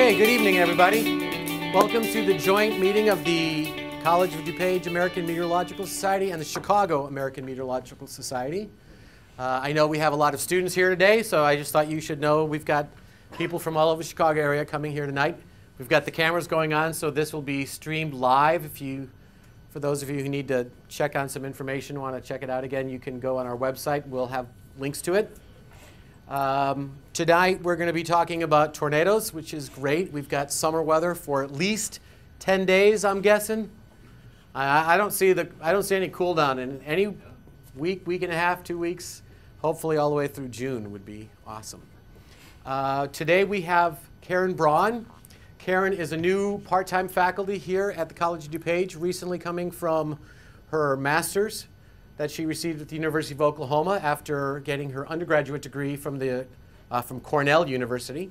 Okay, good evening, everybody. Welcome to the joint meeting of the College of DuPage American Meteorological Society and the Chicago American Meteorological Society. I know we have a lot of students here today, so I just thought you should know we've got people from all over the Chicago area coming here tonight. We've got the cameras going on, so this will be streamed live. For those of you who need to check on some information, want to check it out again, you can go on our website. We'll have links to it. Tonight we're going to be talking about tornadoes, which is great. We've got summer weather for at least 10 days, I'm guessing. I don't see any cool down in any week and a half, 2 weeks. Hopefully all the way through June would be awesome. Today we have Karen Braun. Karen is a new part-time faculty here at the College of DuPage, recently coming from her master's that she received at the University of Oklahoma after getting her undergraduate degree from Cornell University.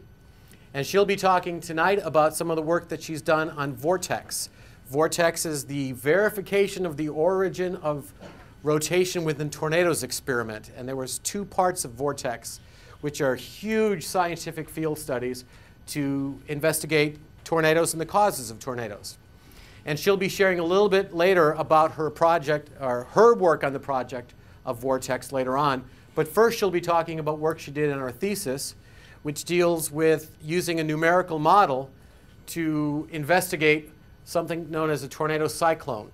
And she'll be talking tonight about some of the work that she's done on Vortex. Vortex is the verification of the origin of rotation within tornadoes experiment. And there was 2 parts of Vortex, which are huge scientific field studies to investigate tornadoes and the causes of tornadoes. And she'll be sharing a little bit later about her project, or her work on the project of Vortex later on. But first she'll be talking about work she did in her thesis, which deals with using a numerical model to investigate something known as a tornado cyclone.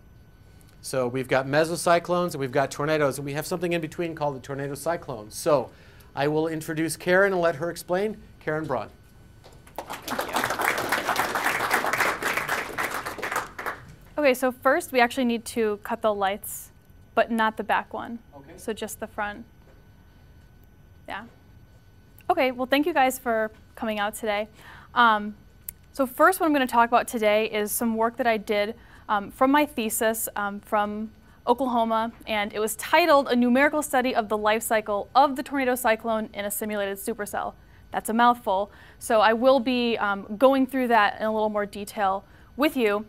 So we've got mesocyclones and we've got tornadoes, and we have something in between called the tornado cyclone. So I will introduce Karen and let her explain. Karen Braun. Okay, so first we actually need to cut the lights, but not the back one. Okay. So just the front. Yeah. Okay, well thank you guys for coming out today. So first what I'm going to talk about today is some work that I did from my thesis from Oklahoma, and it was titled A Numerical Study of the Life Cycle of the Tornado Cyclone in a Simulated Supercell. That's a mouthful. So I will be going through that in a little more detail with you.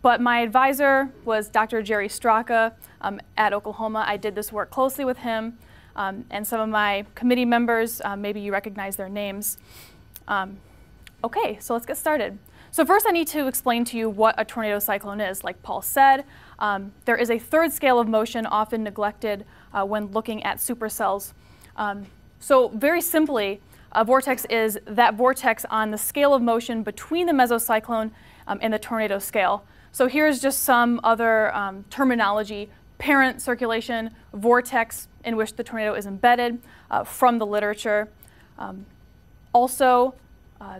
But my advisor was Dr. Jerry Straka at Oklahoma. I did this work closely with him, and some of my committee members, maybe you recognize their names. Okay, so let's get started. So first I need to explain to you what a tornado cyclone is. Like Paul said, there is a 3rd scale of motion often neglected when looking at supercells. So very simply, a vortex is that vortex on the scale of motion between the mesocyclone and the tornado scale. So here's just some other terminology: parent circulation, vortex in which the tornado is embedded from the literature. Also,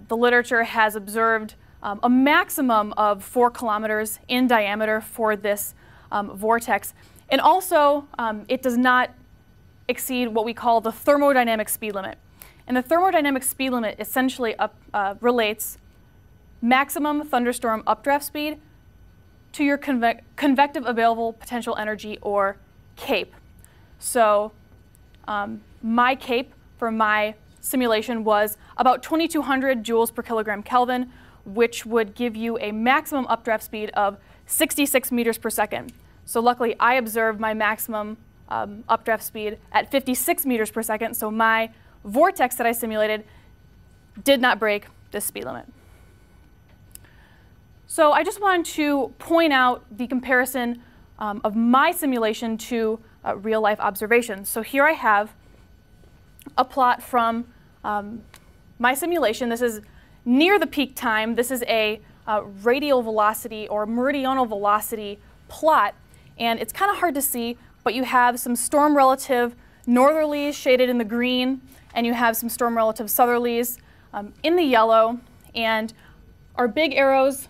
the literature has observed a maximum of 4 kilometers in diameter for this vortex. And also, it does not exceed what we call the thermodynamic speed limit. And the thermodynamic speed limit essentially relates maximum thunderstorm updraft speed to your convective available potential energy, or CAPE. So my CAPE for my simulation was about 2,200 joules per kilogram Kelvin, which would give you a maximum updraft speed of 66 meters per second. So luckily I observed my maximum updraft speed at 56 meters per second, so my vortex that I simulated did not break this speed limit. So I just wanted to point out the comparison of my simulation to real-life observations. So here I have a plot from my simulation. This is near the peak time. This is a radial velocity or meridional velocity plot, and it's kind of hard to see, but you have some storm relative northerlies shaded in the green, and you have some storm relative southerlies in the yellow, and our big arrows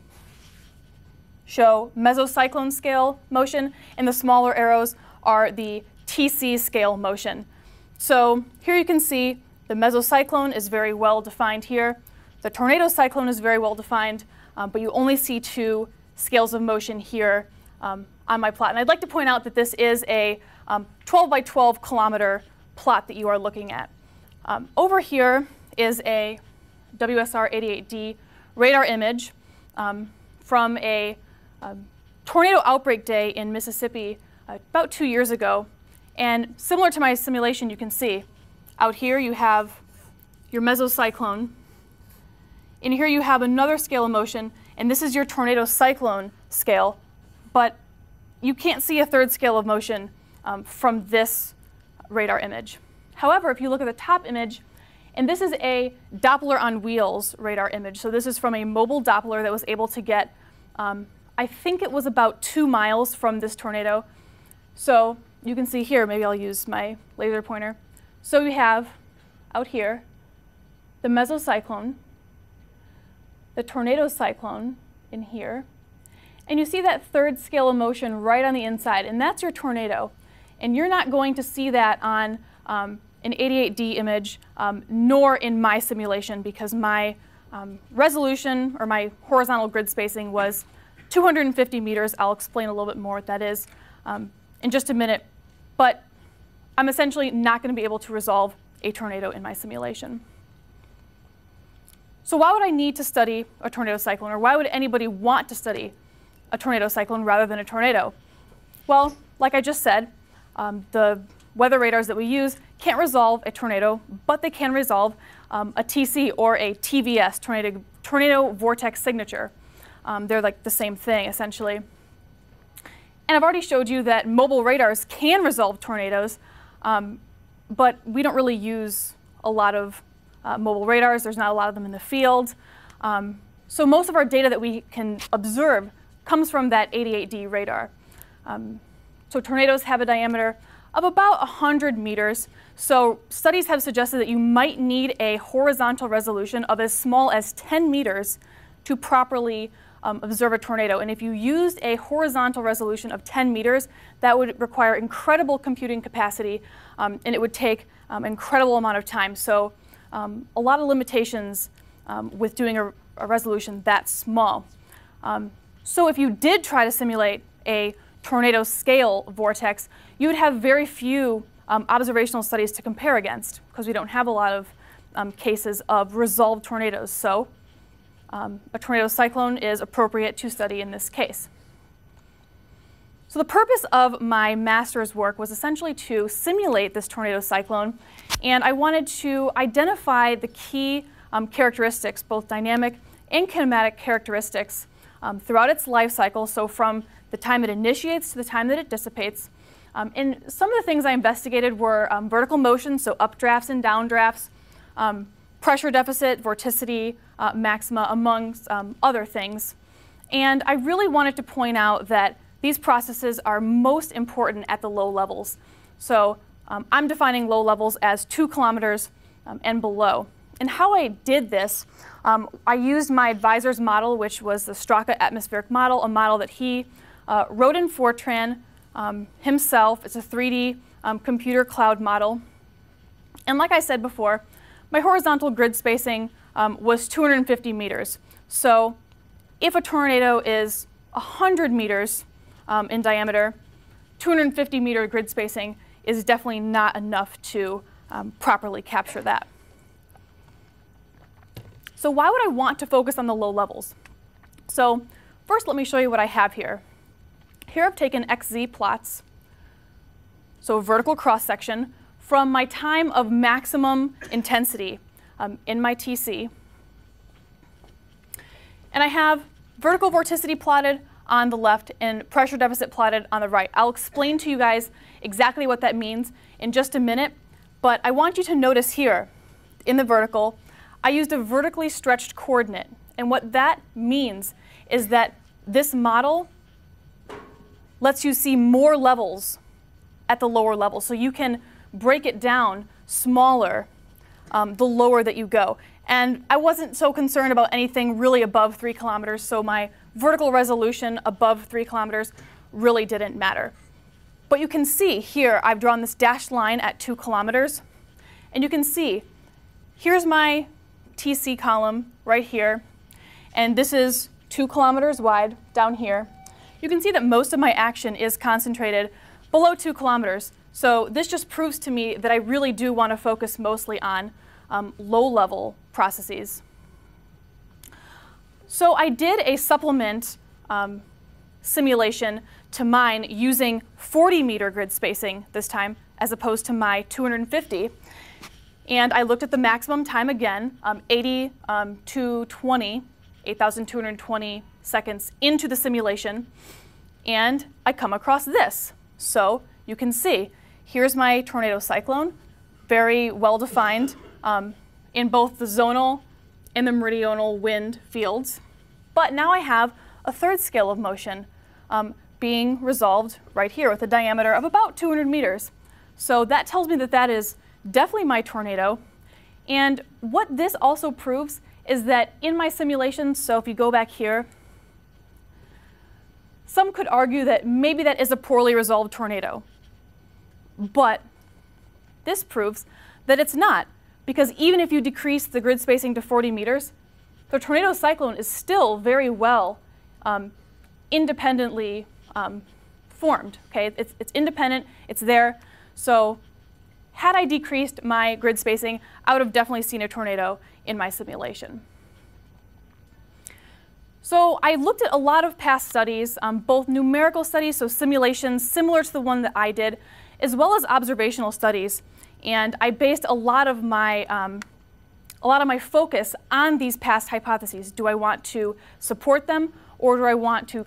show mesocyclone scale motion, and the smaller arrows are the TC scale motion. So here you can see the mesocyclone is very well defined here. The tornado cyclone is very well defined, but you only see 2 scales of motion here on my plot. And I'd like to point out that this is a 12 by 12 kilometer plot that you are looking at. Over here is a WSR 88D radar image from a tornado outbreak day in Mississippi about 2 years ago. And similar to my simulation, you can see out here you have your mesocyclone. and here you have another scale of motion, and this is your tornado cyclone scale, but you can't see a third scale of motion from this radar image. However, if you look at the top image, and this is a Doppler on wheels radar image. So this is from a mobile Doppler that was able to get, I think it was about 2 miles from this tornado. So you can see here, maybe I'll use my laser pointer. So we have out here the mesocyclone, the tornado cyclone in here, and you see that third scale of motion right on the inside, and that's your tornado. And you're not going to see that on an 88D image, nor in my simulation, because my resolution, or my horizontal grid spacing, was 250 meters. I'll explain a little bit more what that is in just a minute. But I'm essentially not going to be able to resolve a tornado in my simulation. So why would I need to study a tornado cyclone, or why would anybody want to study a tornado cyclone rather than a tornado? Well, like I just said, the weather radars that we use can't resolve a tornado, but they can resolve a TC or a TVS, tornado vortex signature. They're like the same thing, essentially. And I've already showed you that mobile radars can resolve tornadoes, but we don't really use a lot of mobile radars. There's not a lot of them in the field. So most of our data that we can observe comes from that 88D radar. So tornadoes have a diameter of about 100 meters. So studies have suggested that you might need a horizontal resolution of as small as 10 meters to properly observe a tornado. And if you used a horizontal resolution of 10 meters, that would require incredible computing capacity, and it would take an incredible amount of time. So a lot of limitations with doing a resolution that small. So if you did try to simulate a tornado scale vortex, you would have very few observational studies to compare against, because we don't have a lot of cases of resolved tornadoes. So a tornado cyclone is appropriate to study in this case. So the purpose of my master's work was essentially to simulate this tornado cyclone, and I wanted to identify the key characteristics, both dynamic and kinematic characteristics, throughout its life cycle, so from the time it initiates to the time that it dissipates. And some of the things I investigated were vertical motion, so updrafts and downdrafts, pressure deficit, vorticity, maxima, amongst other things. And I really wanted to point out that these processes are most important at the low levels. So I'm defining low levels as 2 kilometers and below. And how I did this, I used my advisor's model, which was the Straka atmospheric model, a model that he wrote in Fortran himself. It's a 3D computer cloud model. And like I said before, my horizontal grid spacing was 250 meters. So if a tornado is 100 meters in diameter, 250 meter grid spacing is definitely not enough to properly capture that. So why would I want to focus on the low levels? So first, let me show you what I have here. Here I've taken XZ plots, so a vertical cross-section, from my time of maximum intensity in my TC. And I have vertical vorticity plotted on the left and pressure deficit plotted on the right. I'll explain to you guys exactly what that means in just a minute, but I want you to notice here in the vertical, I used a vertically stretched coordinate. And what that means is that this model lets you see more levels at the lower level. So you can break it down smaller the lower that you go. And I wasn't so concerned about anything really above 3 kilometers, so my vertical resolution above 3 kilometers really didn't matter. But you can see here, I've drawn this dashed line at 2 kilometers. And you can see, here's my TC column right here. And this is 2 kilometers wide down here. You can see that most of my action is concentrated below 2 kilometers. So this just proves to me that I really do want to focus mostly on low-level processes. So I did a supplement simulation to mine using 40-meter grid spacing this time, as opposed to my 250. And I looked at the maximum time again, 8,220 seconds into the simulation, and I come across this. So you can see, here's my tornado cyclone, very well defined in both the zonal and the meridional wind fields. But now I have a third scale of motion being resolved right here with a diameter of about 200 meters. So that tells me that that is definitely my tornado. And what this also proves is that in my simulation, so if you go back here, some could argue that maybe that is a poorly resolved tornado. But this proves that it's not, because even if you decrease the grid spacing to 40 meters, the tornado cyclone is still very well independently formed. Okay? It's independent, it's there. So had I decreased my grid spacing, I would have definitely seen a tornado in my simulation. So I looked at a lot of past studies, both numerical studies, so simulations similar to the one that I did, as well as observational studies. And I based a lot of my focus on these past hypotheses. Do I want to support them, or do I want to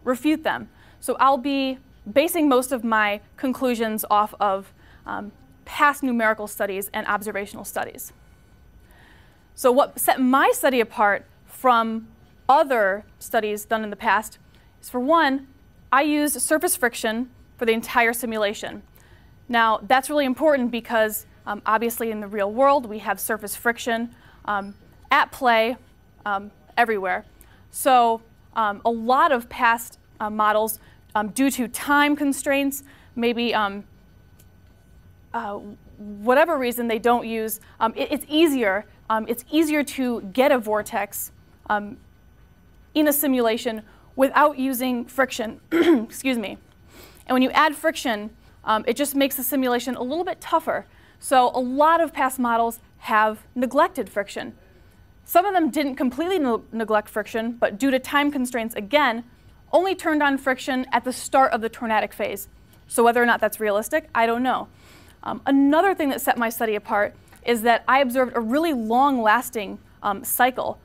refute them? So I'll be basing most of my conclusions off of past numerical studies and observational studies. So what set my study apart from other studies done in the past is, for one, I used surface friction for the entire simulation. Now, that's really important because obviously in the real world we have surface friction at play everywhere. So a lot of past models, due to time constraints, maybe whatever reason they don't use, it's easier to get a vortex in a simulation without using friction. Excuse me. And when you add friction, it just makes the simulation a little bit tougher. So a lot of past models have neglected friction. Some of them didn't completely neglect friction, but due to time constraints, again, only turned on friction at the start of the tornadic phase. So whether or not that's realistic, I don't know. Another thing that set my study apart is that I observed a really long-lasting cycle,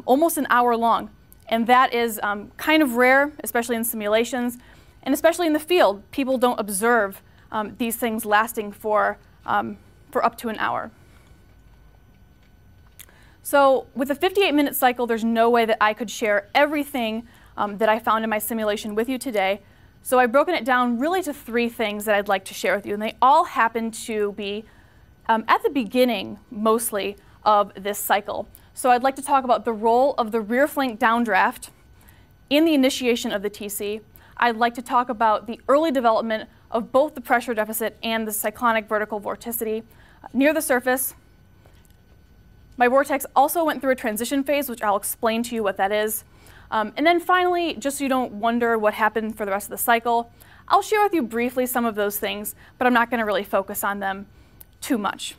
almost an hour long. And that is kind of rare, especially in simulations, and especially in the field. People don't observe these things lasting for up to an hour. So with a 58-minute cycle, there's no way that I could share everything that I found in my simulation with you today. So I've broken it down really to 3 things that I'd like to share with you. And they all happen to be at the beginning, mostly, of this cycle. So I'd like to talk about the role of the rear flank downdraft in the initiation of the TC. I'd like to talk about the early development of both the pressure deficit and the cyclonic vertical vorticity near the surface. My vortex also went through a transition phase, which I'll explain to you what that is. And then finally, just so you don't wonder what happened for the rest of the cycle, I'll share with you briefly some of those things, but I'm not going to really focus on them too much.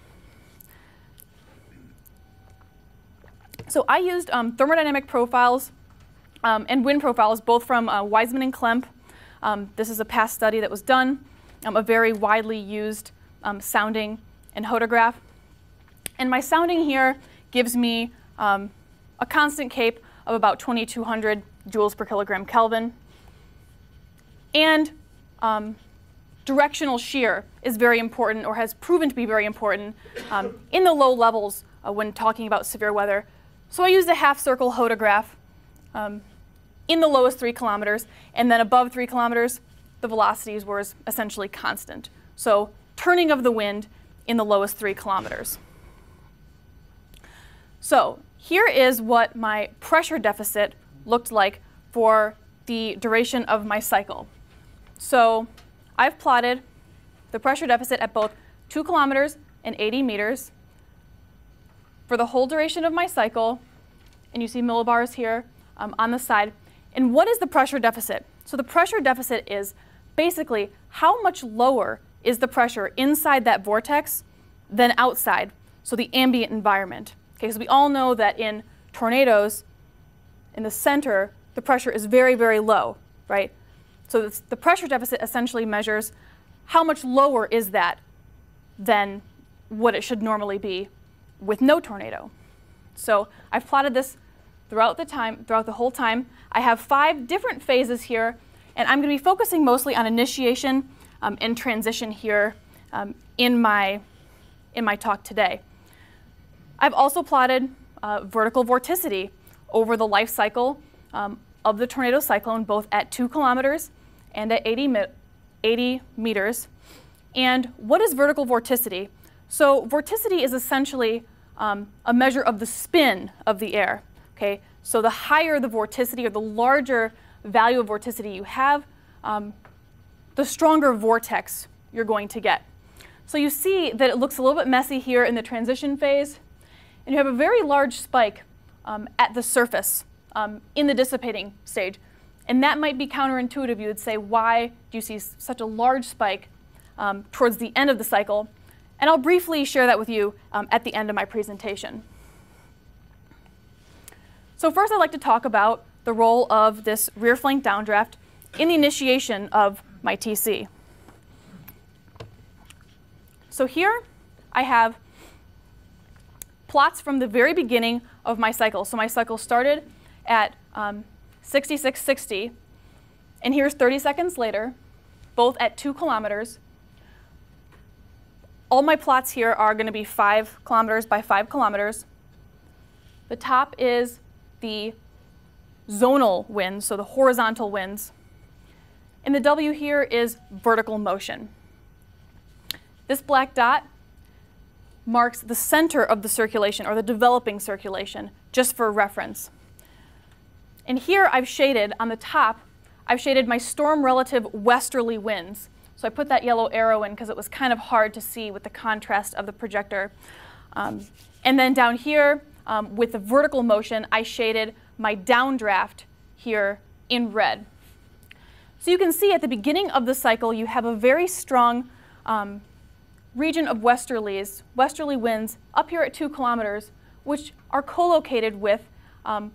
So I used thermodynamic profiles and wind profiles, both from Wiseman and Klemp. This is a past study that was done, a very widely used sounding and hodograph. And my sounding here gives me a constant CAPE of about 2,200 joules per kilogram Kelvin. And directional shear is very important, or has proven to be very important in the low levels when talking about severe weather. So I used a half-circle hodograph in the lowest 3 kilometers, and then above 3 kilometers, the velocities were essentially constant. So turning of the wind in the lowest 3 kilometers. So here is what my pressure deficit looked like for the duration of my cycle. So I've plotted the pressure deficit at both 2 kilometers and 80 meters for the whole duration of my cycle, and you see millibars here on the side. And what is the pressure deficit? So the pressure deficit is basically how much lower is the pressure inside that vortex than outside, so the ambient environment. Okay, because we all know that in tornadoes, in the center, the pressure is very, very low, right? So the pressure deficit essentially measures how much lower is that than what it should normally be with no tornado. So I've plotted this throughout the whole time. I have 5 different phases here, and I'm going to be focusing mostly on initiation and transition here in my talk today. I've also plotted vertical vorticity over the life cycle of the tornado cyclone, both at 2 kilometers and at 80 meters. And what is vertical vorticity? So vorticity is essentially a measure of the spin of the air. Okay? So the higher the vorticity, or the larger value of vorticity you have, the stronger vortex you're going to get. So you see that it looks a little bit messy here in the transition phase, and you have a very large spike at the surface in the dissipating stage. And that might be counterintuitive. You would say, why do you see such a large spike towards the end of the cycle? And I'll briefly share that with you at the end of my presentation. So first, I'd like to talk about the role of this rear flank downdraft in the initiation of my TC. So here I have plots from the very beginning of my cycle. So my cycle started at 6660, and here's 30 seconds later, both at 2 kilometers. All my plots here are going to be 5 kilometers by 5 kilometers. The top is the zonal winds, so the horizontal winds. And the W here is vertical motion. This black dot marks the center of the circulation, or the developing circulation, just for reference. And here I've shaded, on the top, I've shaded my storm relative westerly winds. So I put that yellow arrow in because it was kind of hard to see with the contrast of the projector. And then down here, with the vertical motion, I shaded my downdraft here in red. So you can see at the beginning of the cycle, you have a very strong region of westerly winds up here at 2 kilometers, which are co-located with a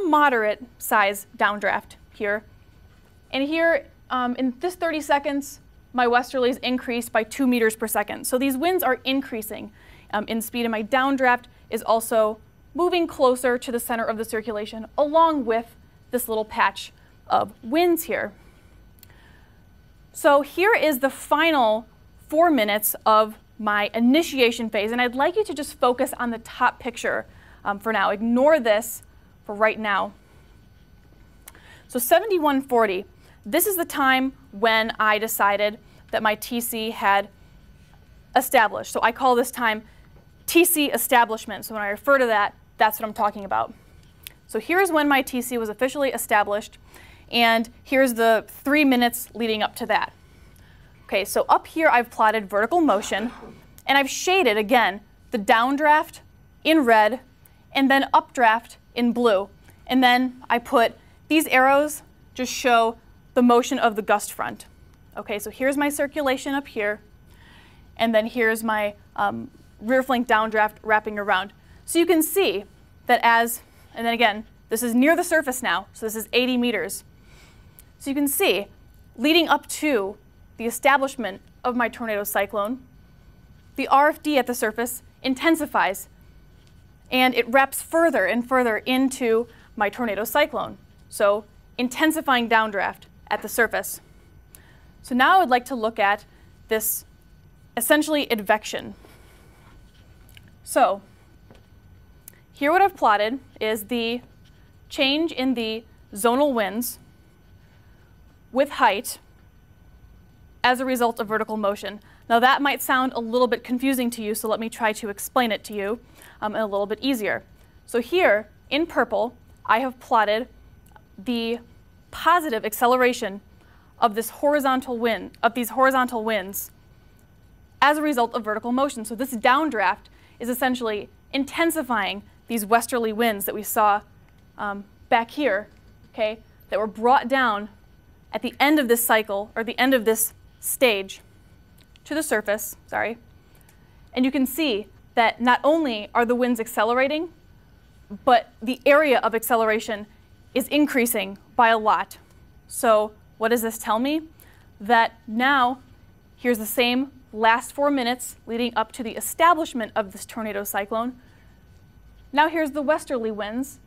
moderate size downdraft here. And here, in this 30 seconds, my westerlies increased by 2 meters per second. So these winds are increasing in speed, and my downdraft is also moving closer to the center of the circulation, along with this little patch of winds here. So here is the final 4 minutes of my initiation phase, and I'd like you to just focus on the top picture for now. Ignore this for right now. So 7140, this is the time when I decided that my TC had established. So I call this time TC establishment. So when I refer to that, that's what I'm talking about. So here's when my TC was officially established, and here's the 3 minutes leading up to that. Okay, so up here I've plotted vertical motion, and I've shaded, again, the downdraft in red, and then updraft in blue. And then I put these arrows just show the motion of the gust front. Okay, so here's my circulation up here, and then here's my rear flank downdraft wrapping around. So you can see that and then again, this is near the surface now, so this is 80 meters. So you can see, leading up to the establishment of my tornado cyclone, the RFD at the surface intensifies, and it wraps further and further into my tornado cyclone. So intensifying downdraft at the surface. So now I would like to look at this essentially advection. So here what I've plotted is the change in the zonal winds with height as a result of vertical motion. Now that might sound a little bit confusing to you, so let me try to explain it to you a little bit easier. So here, in purple, I have plotted the positive acceleration of this horizontal wind, of these horizontal winds as a result of vertical motion. So this downdraft is essentially intensifying these westerly winds that we saw back here, okay, that were brought down at the end of this cycle, or the end of this stage, to the surface, sorry. And you can see that not only are the winds accelerating, but the area of acceleration is increasing by a lot. So what does this tell me? That now here's the same last 4 minutes leading up to the establishment of this tornado cyclone. Now here's the westerly winds,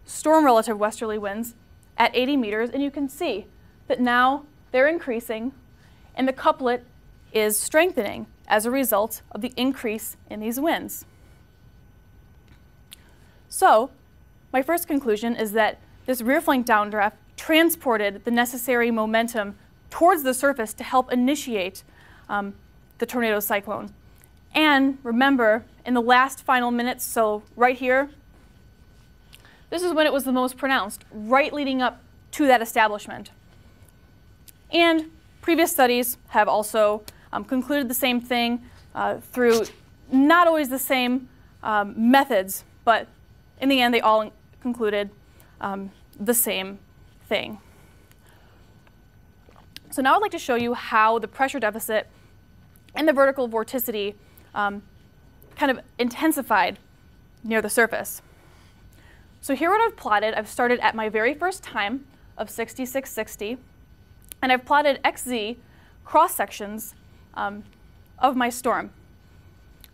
storm relative westerly winds at 80 meters, and you can see that now they're increasing and the couplet is strengthening as a result of the increase in these winds. So my first conclusion is that this rear flank downdraft transported the necessary momentum towards the surface to help initiate the tornado cyclone. And remember, in the last final minutes, so right here, this is when it was the most pronounced, right leading up to that establishment. And previous studies have also concluded the same thing through not always the same methods, but in the end, they all concluded the same thing. So now I'd like to show you how the pressure deficit and the vertical vorticity kind of intensified near the surface. So here what I've plotted, I've started at my very first time of 6660, and I've plotted XZ cross-sections of my storm.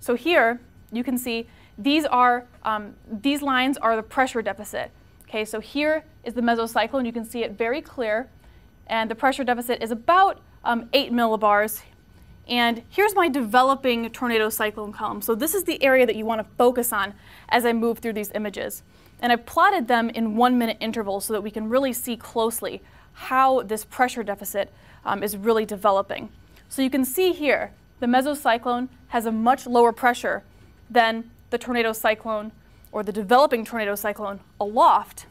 So here you can see these lines are the pressure deficit. Okay, so here is the mesocyclone. You can see it very clear, and the pressure deficit is about 8 millibars. And here's my developing tornado cyclone column. So this is the area that you want to focus on as I move through these images. And I've plotted them in 1 minute intervals so that we can really see closely how this pressure deficit is really developing. So you can see here, the mesocyclone has a much lower pressure than the tornado cyclone or the developing tornado cyclone aloft.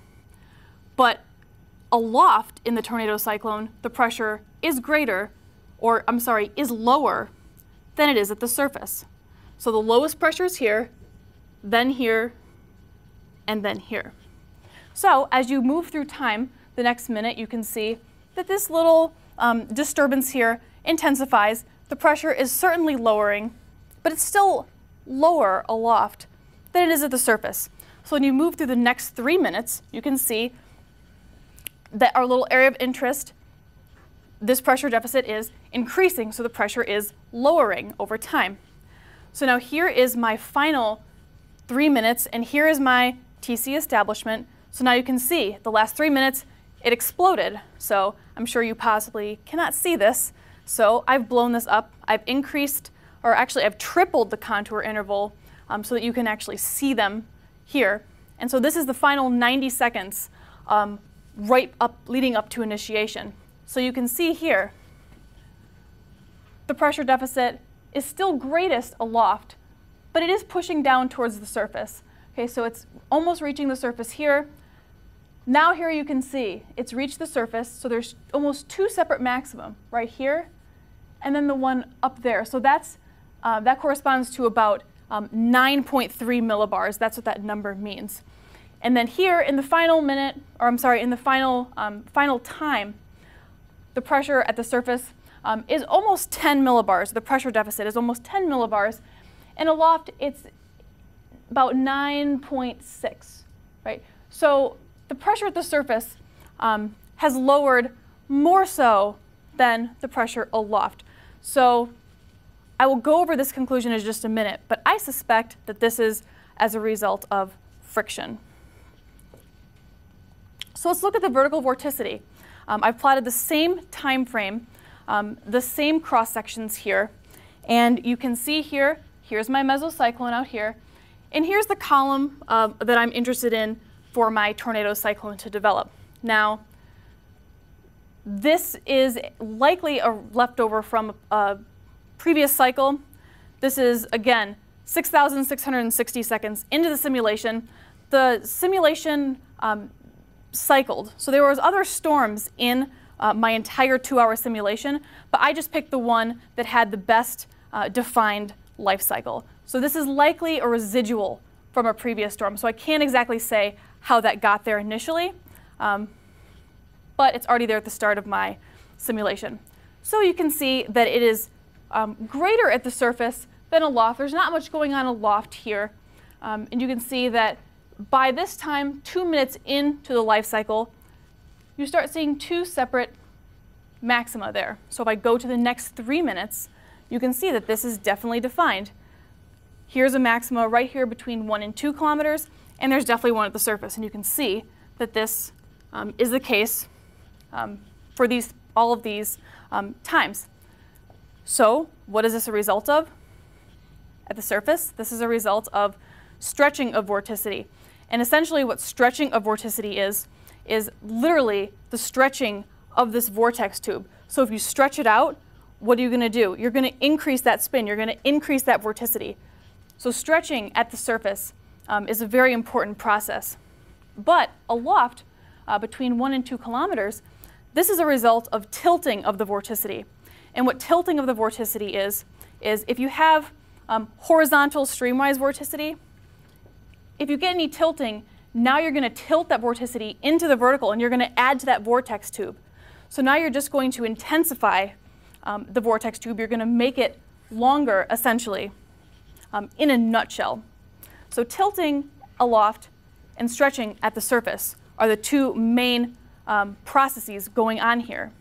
But aloft in the tornado cyclone, the pressure is greater, or I'm sorry, is lower than it is at the surface. So the lowest pressure is here, and then here. So as you move through time, the next minute, you can see that this little disturbance here intensifies. The pressure is certainly lowering, but it's still lower aloft than it is at the surface. So when you move through the next 3 minutes, you can see that our little area of interest, this pressure deficit is increasing, so the pressure is lowering over time. So now here is my final 3 minutes, and here is my TC establishment. So now you can see the last 3 minutes, it exploded. So I'm sure you possibly cannot see this. So I've blown this up. I've increased, or actually I've tripled the contour interval so that you can actually see them here. And so this is the final 90 seconds leading up to initiation. So you can see here, the pressure deficit is still greatest aloft, but it is pushing down towards the surface. Okay, so it's almost reaching the surface here. Now here you can see it's reached the surface, so there's almost 2 separate maximum, right here, and then the one up there. So that's, that corresponds to about 9.3 millibars. That's what that number means. And then here in the final minute, or I'm sorry, in the final time, the pressure at the surface is almost 10 millibars. The pressure deficit is almost 10 millibars. And aloft, it's about 9.6, right? So the pressure at the surface has lowered more so than the pressure aloft. So I will go over this conclusion in just a minute, but I suspect that this is as a result of friction. So let's look at the vertical vorticity. I've plotted the same time frame, the same cross sections here, and you can see here, here's my mesocyclone out here, and here's the column that I'm interested in for my tornado cyclone to develop. Now, this is likely a leftover from a previous cycle. This is, again, 6,660 seconds into the simulation. The simulation cycled. So there was other storms in my entire 2-hour simulation, but I just picked the one that had the best defined life cycle. So this is likely a residual from a previous storm. So I can't exactly say how that got there initially, but it's already there at the start of my simulation. So you can see that it is greater at the surface than aloft. There's not much going on aloft here. And you can see that by this time, 2 minutes into the life cycle, you start seeing 2 separate maxima there. So if I go to the next 3 minutes, you can see that this is definitely defined. Here's a maxima right here between 1 and 2 kilometers, and there's definitely one at the surface. And you can see that this is the case for all of these times. So what is this a result of? At the surface, this is a result of stretching of vorticity. And essentially what stretching of vorticity is literally the stretching of this vortex tube. So if you stretch it out, what are you going to do? You're going to increase that spin. You're going to increase that vorticity. So stretching at the surface is a very important process. But aloft, between 1 and 2 kilometers, this is a result of tilting of the vorticity. And what tilting of the vorticity is if you have horizontal streamwise vorticity, if you get any tilting, now you're going to tilt that vorticity into the vertical, and you're going to add to that vortex tube. So now you're just going to intensify the vortex tube. You're going to make it longer, essentially, in a nutshell. So tilting aloft and stretching at the surface are the two main processes going on here.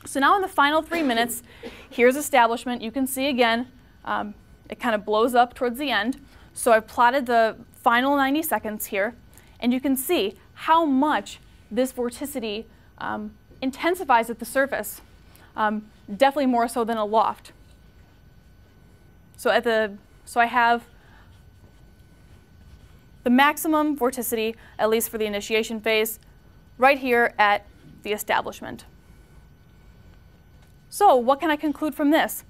So now in the final 3 minutes, here's establishment. You can see again, it kind of blows up towards the end. So I've plotted the final 90 seconds here, and you can see how much this vorticity intensifies at the surface, definitely more so than aloft. So I have the maximum vorticity, at least for the initiation phase, right here at the establishment. So what can I conclude from this?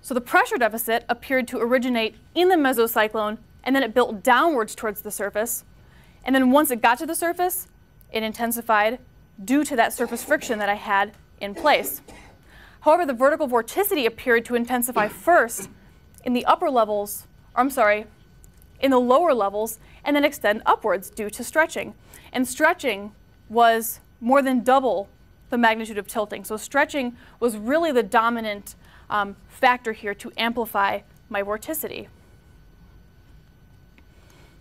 So the pressure deficit appeared to originate in the mesocyclone, and then it built downwards towards the surface. And then once it got to the surface, it intensified due to that surface friction that I had in place. However, the vertical vorticity appeared to intensify first in the upper levels, or I'm sorry, in the lower levels, and then extend upwards due to stretching. And stretching was more than double the magnitude of tilting. So stretching was really the dominant factor here to amplify my vorticity.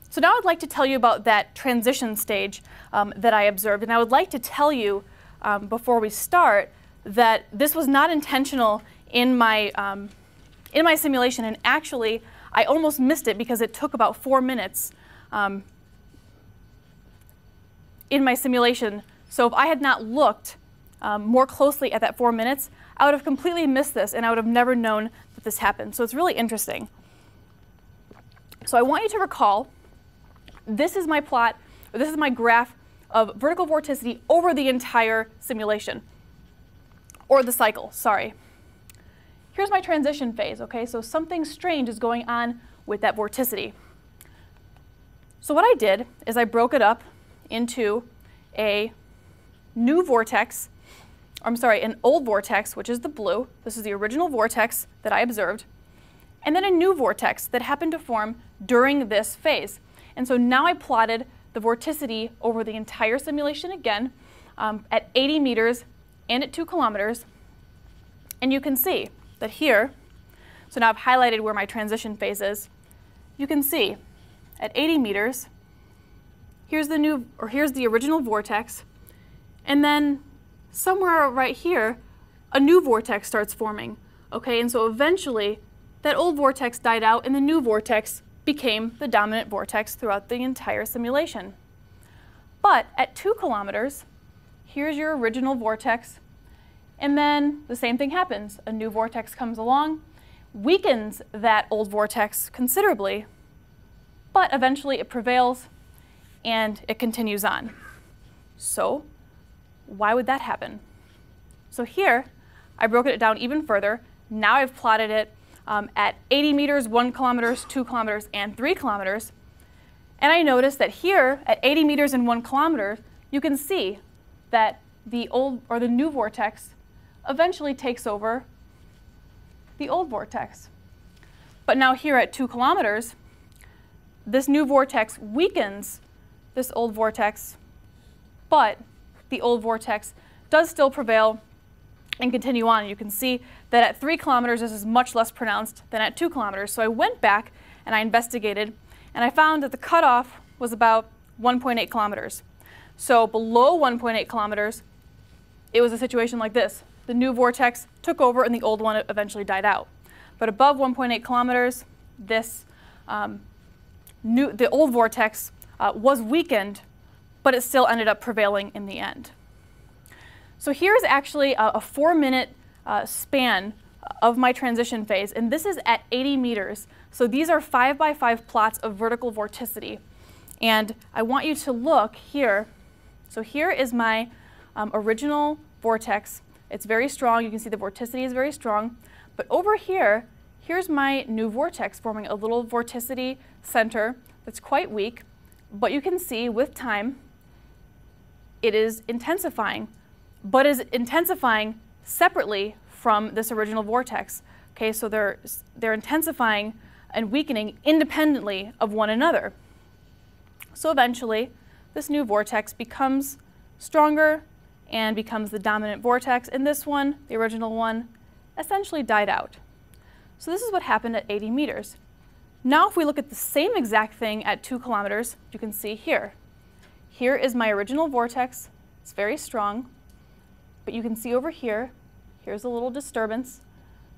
So now I'd like to tell you about that transition stage that I observed. And I would like to tell you before we start that this was not intentional in my simulation. And actually, I almost missed it because it took about 4 minutes in my simulation. So if I had not looked more closely at that 4 minutes, I would have completely missed this, and I would have never known that this happened. So it's really interesting. So I want you to recall, this is my plot, or this is my graph of vertical vorticity over the entire simulation, or the cycle, sorry. Here's my transition phase, okay? So something strange is going on with that vorticity. So what I did is I broke it up into a new vortex, an old vortex, which is the blue. This is the original vortex that I observed. And then a new vortex that happened to form during this phase. And so now I plotted the vorticity over the entire simulation again at 80 meters and at 2 kilometers. And you can see that here, so now I've highlighted where my transition phase is. You can see at 80 meters, here's the original vortex. And then somewhere right here, a new vortex starts forming. Okay, and so eventually that old vortex died out and the new vortex became the dominant vortex throughout the entire simulation. But at 2 kilometers, here's your original vortex, and then the same thing happens. A new vortex comes along, weakens that old vortex considerably, but eventually it prevails and it continues on. So why would that happen? So here, I broke it down even further. Now I've plotted it at 80 meters, 1 kilometer, 2 kilometers, and 3 kilometers. And I noticed that here, at 80 meters and 1 kilometer, you can see that the old or the new vortex eventually takes over the old vortex. But now here at 2 kilometers, this new vortex weakens this old vortex, but the old vortex does still prevail and continue on. You can see that at 3 kilometers, this is much less pronounced than at 2 kilometers. So I went back and I investigated, and I found that the cutoff was about 1.8 kilometers. So below 1.8 kilometers, it was a situation like this. The new vortex took over and the old one eventually died out. But above 1.8 kilometers, this the old vortex was weakened, but it still ended up prevailing in the end. So here's actually a 4-minute span of my transition phase, and this is at 80 meters. So these are 5x5 plots of vertical vorticity. And I want you to look here. So here is my original vortex. It's very strong. You can see the vorticity is very strong. But over here, here's my new vortex forming a little vorticity center that's quite weak. But you can see with time, it is intensifying, but is intensifying separately from this original vortex. Okay, so they're intensifying and weakening independently of one another. So eventually, this new vortex becomes stronger and becomes the dominant vortex, and this one, the original one, essentially died out. So this is what happened at 80 meters. Now if we look at the same exact thing at 2 kilometers, you can see here. Here is my original vortex. It's very strong, but you can see over here, here's a little disturbance.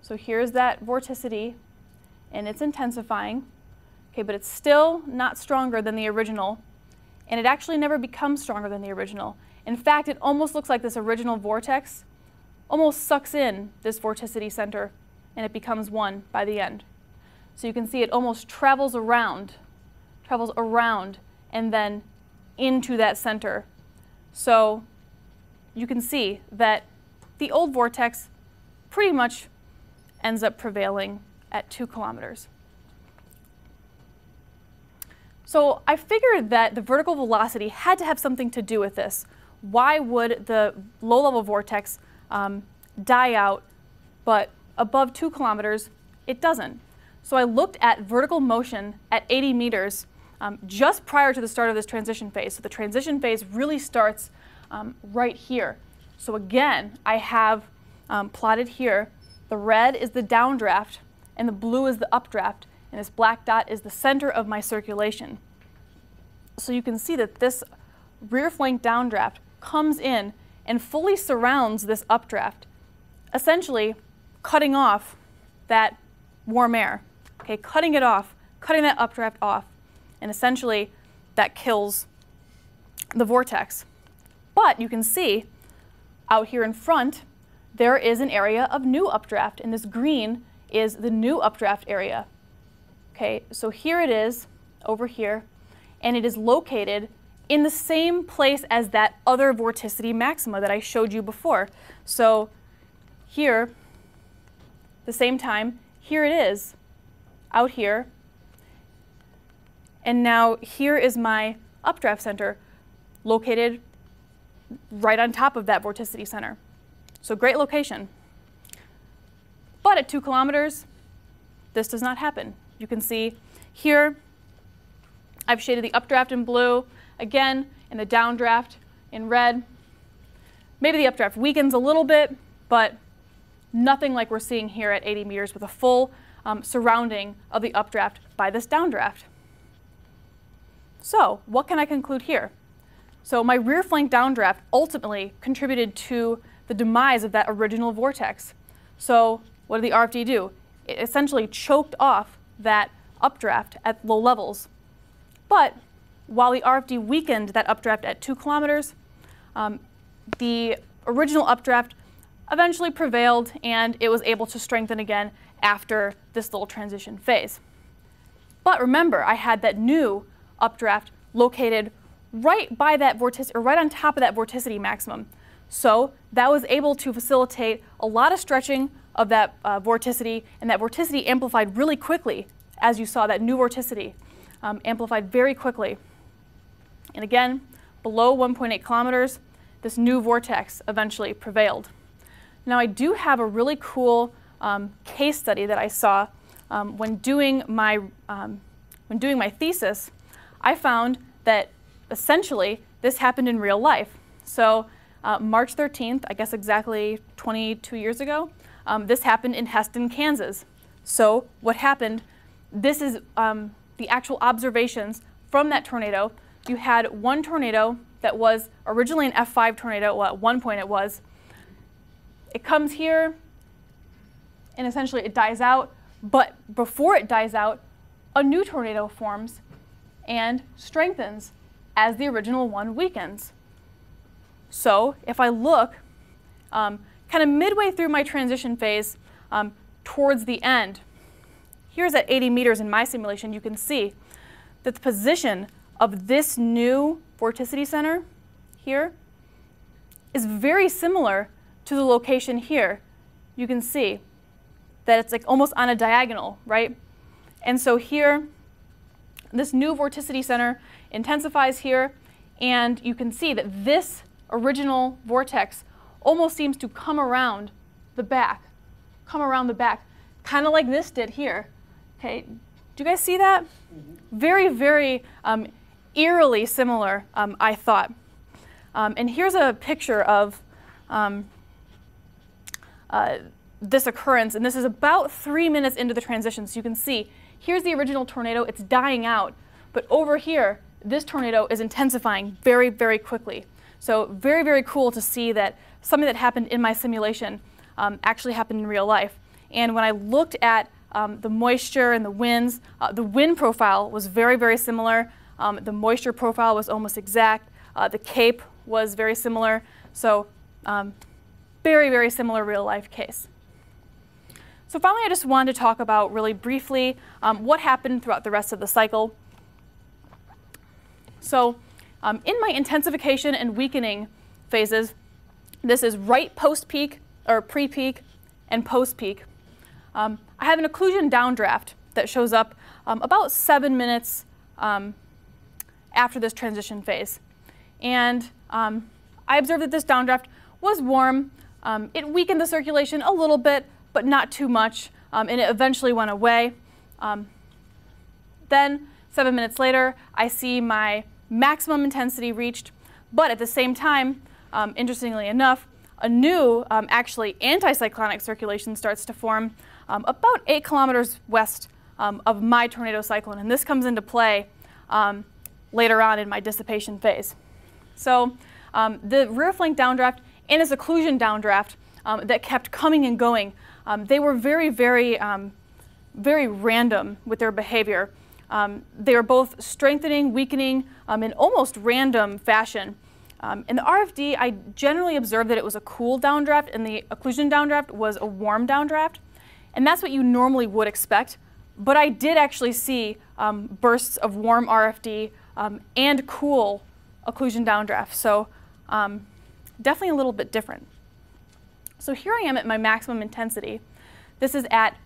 So here's that vorticity, and it's intensifying. Okay, but it's still not stronger than the original, and it actually never becomes stronger than the original. In fact, it almost looks like this original vortex almost sucks in this vorticity center, and it becomes one by the end. So you can see it almost travels around, and then into that center. So you can see that the old vortex pretty much ends up prevailing at 2 kilometers. So I figured that the vertical velocity had to have something to do with this. Why would the low-level vortex die out, but above 2 kilometers, it doesn't? So I looked at vertical motion at 80 meters just prior to the start of this transition phase. So the transition phase really starts right here. So again, I have plotted here, the red is the downdraft, and the blue is the updraft, and this black dot is the center of my circulation. So you can see that this rear flank downdraft comes in and fully surrounds this updraft, essentially cutting off that warm air, okay, cutting it off, cutting that updraft off, and essentially that kills the vortex. But you can see out here in front, there is an area of new updraft, and this green is the new updraft area. Okay, so here it is, over here, and it is located in the same place as that other vorticity maxima that I showed you before. So here, the same time, here it is, out here, and now here is my updraft center located right on top of that vorticity center. So great location. But at 2 kilometers, this does not happen. You can see here, I've shaded the updraft in blue, again, in the downdraft in red. Maybe the updraft weakens a little bit, but nothing like we're seeing here at 80 meters with a full surrounding of the updraft by this downdraft. So what can I conclude here? So my rear flank downdraft ultimately contributed to the demise of that original vortex. So what did the RFD do? It essentially choked off that updraft at low levels. But while the RFD weakened that updraft at 2 kilometers, the original updraft eventually prevailed, and it was able to strengthen again after this little transition phase. But remember, I had that new updraft located right by that vorticity, or right on top of that vorticity maximum. So that was able to facilitate a lot of stretching of that vorticity, and that vorticity amplified really quickly, as you saw, that new vorticity amplified very quickly. And again, below 1.8 kilometers, this new vortex eventually prevailed. Now I do have a really cool case study that I saw when doing my thesis. I found that essentially this happened in real life. So March 13th, I guess exactly 22 years ago, this happened in Heston, Kansas. So what happened, this is the actual observations from that tornado. You had one tornado that was originally an F5 tornado, well, at one point it was. It comes here, and essentially it dies out, But before it dies out, a new tornado forms and strengthens as the original one weakens. So if I look kind of midway through my transition phase towards the end, here's at 80 meters in my simulation, you can see that the position of this new vorticity center here is very similar to the location here. You can see that it's like almost on a diagonal, right? And so here, this new vorticity center intensifies here, and you can see that this original vortex almost seems to come around the back, kind of like this did here. Okay, do you guys see that? Very, very eerily similar, I thought. And here's a picture of this occurrence, and this is about 3 minutes into the transition. So you can see, here's the original tornado, it's dying out, but over here, this tornado is intensifying very, very quickly. So very, very cool to see that something that happened in my simulation actually happened in real life. And when I looked at the moisture and the winds, the wind profile was very, very similar. The moisture profile was almost exact. The CAPE was very similar. So very, very similar real life case. So finally, I just wanted to talk about really briefly what happened throughout the rest of the cycle. So in my intensification and weakening phases, this is right post-peak, or pre-peak, and post-peak. I have an occlusion downdraft that shows up about 7 minutes after this transition phase. And I observed that this downdraft was warm. It weakened the circulation a little bit, but not too much, and it eventually went away. Then, 7 minutes later, I see my maximum intensity reached, but at the same time, interestingly enough, a new, actually anticyclonic circulation starts to form about 8 kilometers west of my tornado cyclone, and this comes into play later on in my dissipation phase. So the rear flank downdraft and this occlusion downdraft that kept coming and going, they were very, very, very random with their behavior. They were both strengthening, weakening in almost random fashion. In the RFD, I generally observed that it was a cool downdraft, and the occlusion downdraft was a warm downdraft. And that's what you normally would expect. But I did actually see bursts of warm RFD and cool occlusion downdraft. So definitely a little bit different. So here I am at my maximum intensity. This is at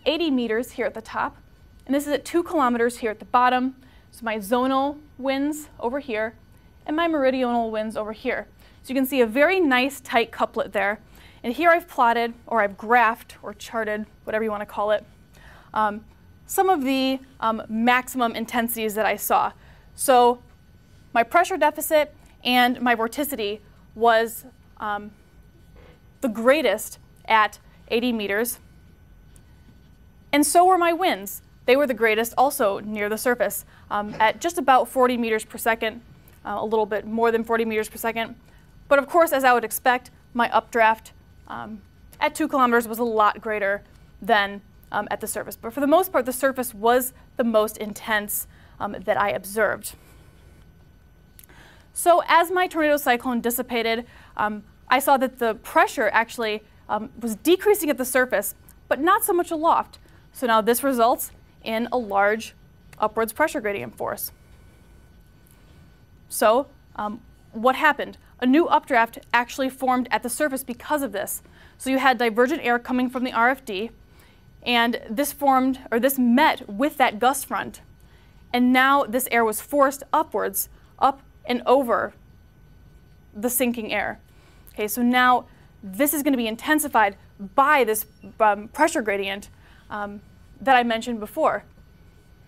80 meters here at the top. And this is at 2 kilometers here at the bottom. So my zonal winds over here and my meridional winds over here. So you can see a very nice tight couplet there. And here I've plotted, or I've graphed, or charted, whatever you want to call it, some of the maximum intensities that I saw. So my pressure deficit and my vorticity was the greatest at 80 meters. And so were my winds. They were the greatest also near the surface at just about 40 meters per second, a little bit more than 40 meters per second. But of course, as I would expect, my updraft at 2 kilometers was a lot greater than at the surface. But for the most part, the surface was the most intense that I observed. So as my tornado cyclone dissipated, I saw that the pressure actually was decreasing at the surface, but not so much aloft. So now this results in a large upwards pressure gradient force. So what happened? A new updraft actually formed at the surface because of this. So you had divergent air coming from the RFD, and this formed, or this met with that gust front. And now this air was forced upwards, up and over the sinking air. Okay, so now this is going to be intensified by this pressure gradient that I mentioned before.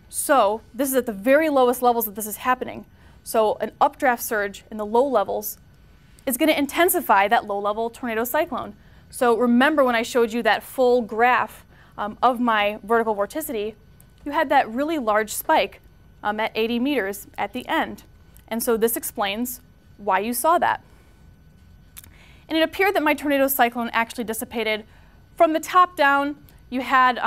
So this is at the very lowest levels that this is happening. So an updraft surge in the low levels is going to intensify that low-level tornado cyclone. So remember when I showed you that full graph of my vertical vorticity, you had that really large spike at 80 meters at the end. And so this explains why you saw that. And it appeared that my tornado cyclone actually dissipated from the top down. You had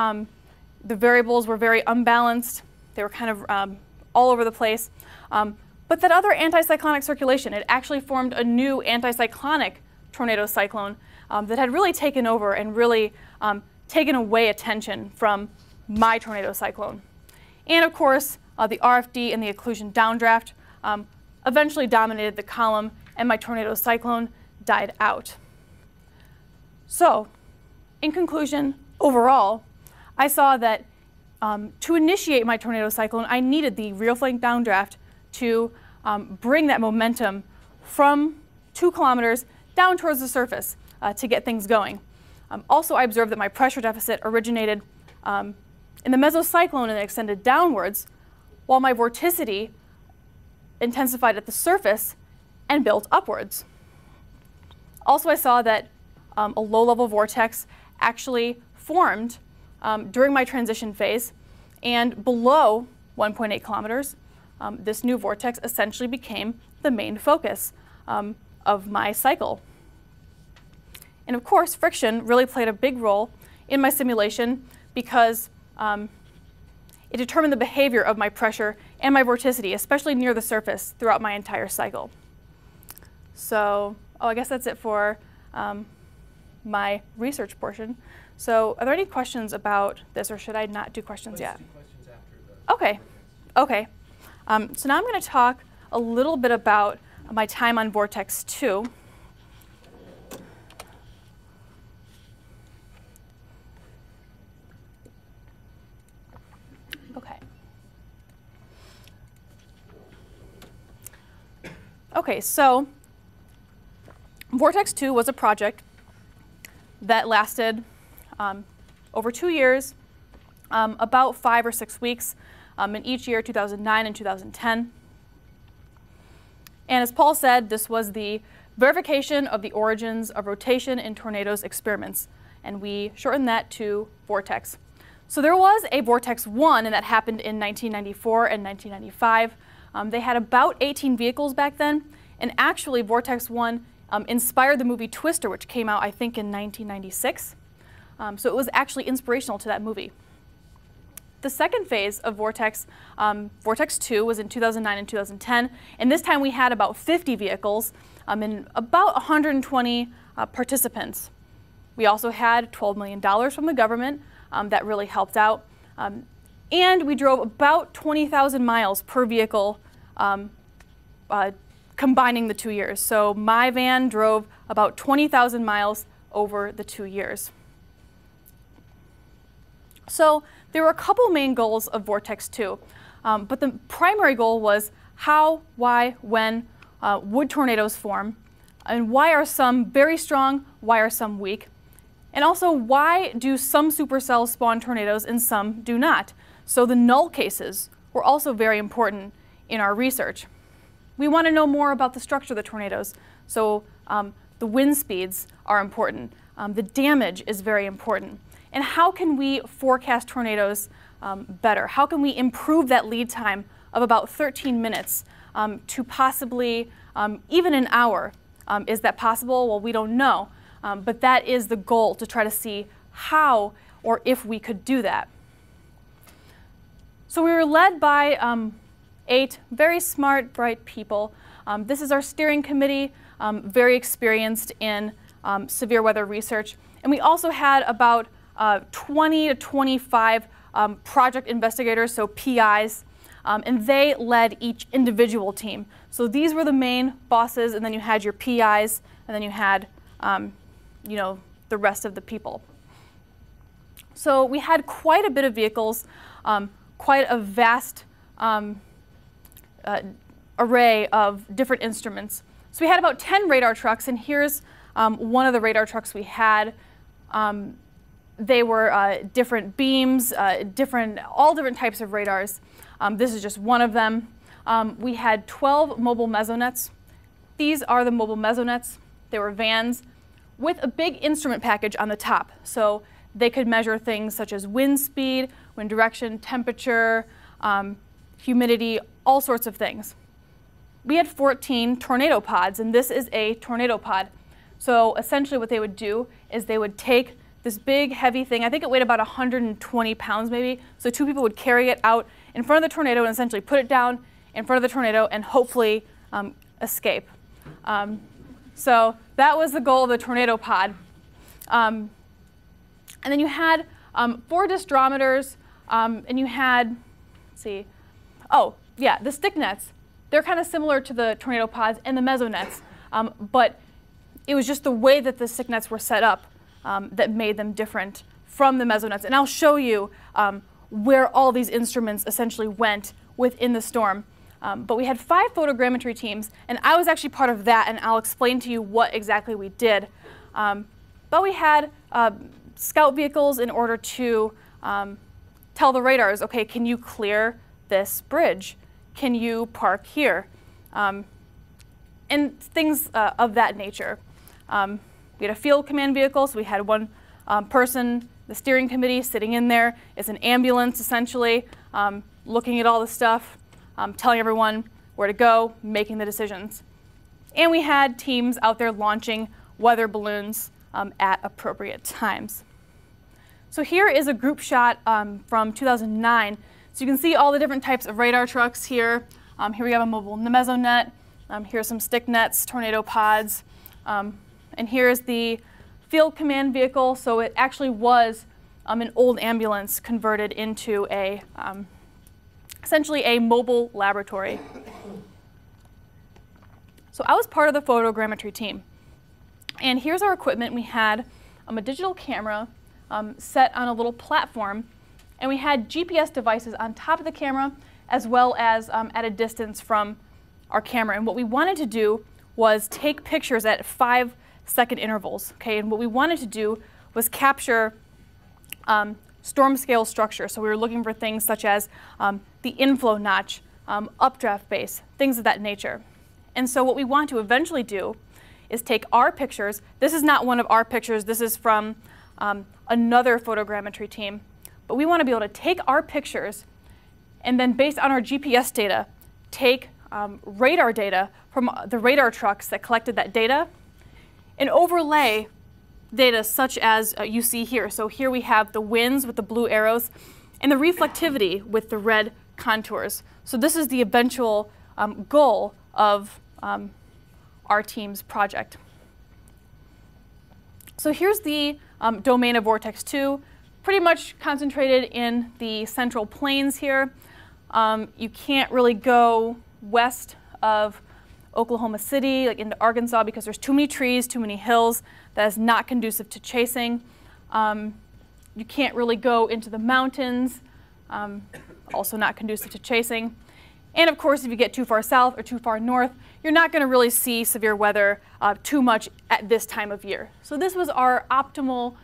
The variables were very unbalanced. They were kind of all over the place. But that other anticyclonic circulation, it actually formed a new anticyclonic tornado cyclone that had really taken over and really taken away attention from my tornado cyclone. And of course, the RFD and the occlusion downdraft eventually dominated the column, and my tornado cyclone died out. So, in conclusion, overall, I saw that to initiate my tornado cyclone, I needed the rear flank downdraft to bring that momentum from 2 kilometers down towards the surface to get things going. Also, I observed that my pressure deficit originated in the mesocyclone and extended downwards, while my vorticity intensified at the surface and built upwards. Also, I saw that a low-level vortex actually formed during my transition phase, and below 1.8 kilometers, this new vortex essentially became the main focus of my cycle. And of course, friction really played a big role in my simulation because it determined the behavior of my pressure and my vorticity, especially near the surface, throughout my entire cycle. So, I guess that's it for my research portion. So, are there any questions about this, or should I not do questions yet? Do questions after the Okay. So now I'm going to talk a little bit about my time on Vortex II. Okay, so Vortex II was a project that lasted over 2 years, about 5 or 6 weeks in each year, 2009 and 2010. And as Paul said, this was the verification of the origins of rotation in tornadoes experiments, and we shortened that to Vortex. So there was a Vortex I, and that happened in 1994 and 1995. They had about 18 vehicles back then, and actually Vortex I inspired the movie Twister, which came out, I think, in 1996. So it was actually inspirational to that movie. The second phase of Vortex, Vortex II, was in 2009 and 2010, and this time we had about 50 vehicles and about 120 participants. We also had $12 million from the government that really helped out, and we drove about 20,000 miles per vehicle combining the 2 years. So my van drove about 20,000 miles over the 2 years. So there were a couple main goals of Vortex II, but the primary goal was how, why, when would tornadoes form, and why are some very strong, why are some weak, and also why do some supercells spawn tornadoes and some do not. So the null cases were also very important in our research. We want to know more about the structure of the tornadoes, so the wind speeds are important, the damage is very important. And how can we forecast tornadoes better? How can we improve that lead time of about 13 minutes to possibly even an hour? Is that possible? Well, we don't know. But that is the goal, to try to see how or if we could do that. So we were led by 8 very smart, bright people. This is our steering committee, very experienced in severe weather research. And we also had about 20 to 25 project investigators, so PIs, and they led each individual team. So these were the main bosses, and then you had your PIs, and then you had you know, the rest of the people. So we had quite a bit of vehicles, quite a vast array of different instruments. So we had about 10 radar trucks, and here's one of the radar trucks we had. They were different beams, all different types of radars. This is just one of them. We had 12 mobile mesonets. These are the mobile mesonets. They were vans with a big instrument package on the top. So they could measure things such as wind speed, wind direction, temperature, humidity, all sorts of things. We had 14 tornado pods, and this is a tornado pod. So essentially what they would do is they would take this big, heavy thing. I think it weighed about 120 pounds maybe. So 2 people would carry it out in front of the tornado and essentially put it down in front of the tornado and hopefully escape. So that was the goal of the tornado pod. And then you had 4 disdrometers, and you had, let's see, oh, yeah, the stick nets. They're kind of similar to the tornado pods and the mesonets, but it was just the way that the stick nets were set up that made them different from the mesonets. And I'll show you where all these instruments essentially went within the storm. But we had 5 photogrammetry teams, and I was actually part of that, and I'll explain to you what exactly we did. But we had scout vehicles in order to tell the radars, okay, can you clear this bridge? Can you park here? And things of that nature. We had a field command vehicle, so we had one person, the steering committee, sitting in there. It's an ambulance, essentially, looking at all the stuff, telling everyone where to go, making the decisions. And we had teams out there launching weather balloons at appropriate times. So here is a group shot from 2009. So you can see all the different types of radar trucks here. Here we have a mobile mesonet. Here's some stick nets, tornado pods. And here's the field command vehicle. So it actually was an old ambulance converted into a essentially a mobile laboratory. So I was part of the photogrammetry team. And here's our equipment. We had a digital camera set on a little platform, and we had GPS devices on top of the camera as well as at a distance from our camera. And what we wanted to do was take pictures at 5-second intervals. Okay? And what we wanted to do was capture storm scale structure. So we were looking for things such as the inflow notch, updraft base, things of that nature. And so what we want to eventually do is take our pictures. This is not one of our pictures. This is from another photogrammetry team. But we want to be able to take our pictures and then, based on our GPS data, take radar data from the radar trucks that collected that data and overlay data such as you see here. So here we have the winds with the blue arrows and the reflectivity with the red contours. So this is the eventual goal of our team's project. So here's the domain of Vortex II, pretty much concentrated in the central plains here. You can't really go west of Oklahoma City, like into Arkansas, because there's too many trees, too many hills. That is not conducive to chasing. You can't really go into the mountains, also not conducive to chasing. And of course, if you get too far south or too far north, you're not going to really see severe weather too much at this time of year. So this was our optimal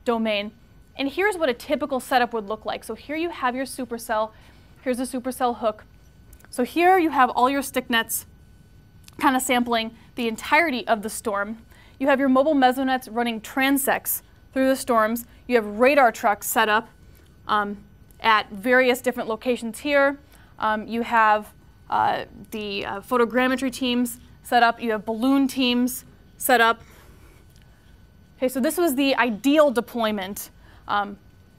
domain. And here's what a typical setup would look like. So here you have your supercell. Here's a supercell hook. So here you have all your stick nets kind of sampling the entirety of the storm. You have your mobile mesonets running transects through the storms. You have radar trucks set up at various different locations here. You have the photogrammetry teams set up. You have balloon teams set up. Okay, so this was the ideal deployment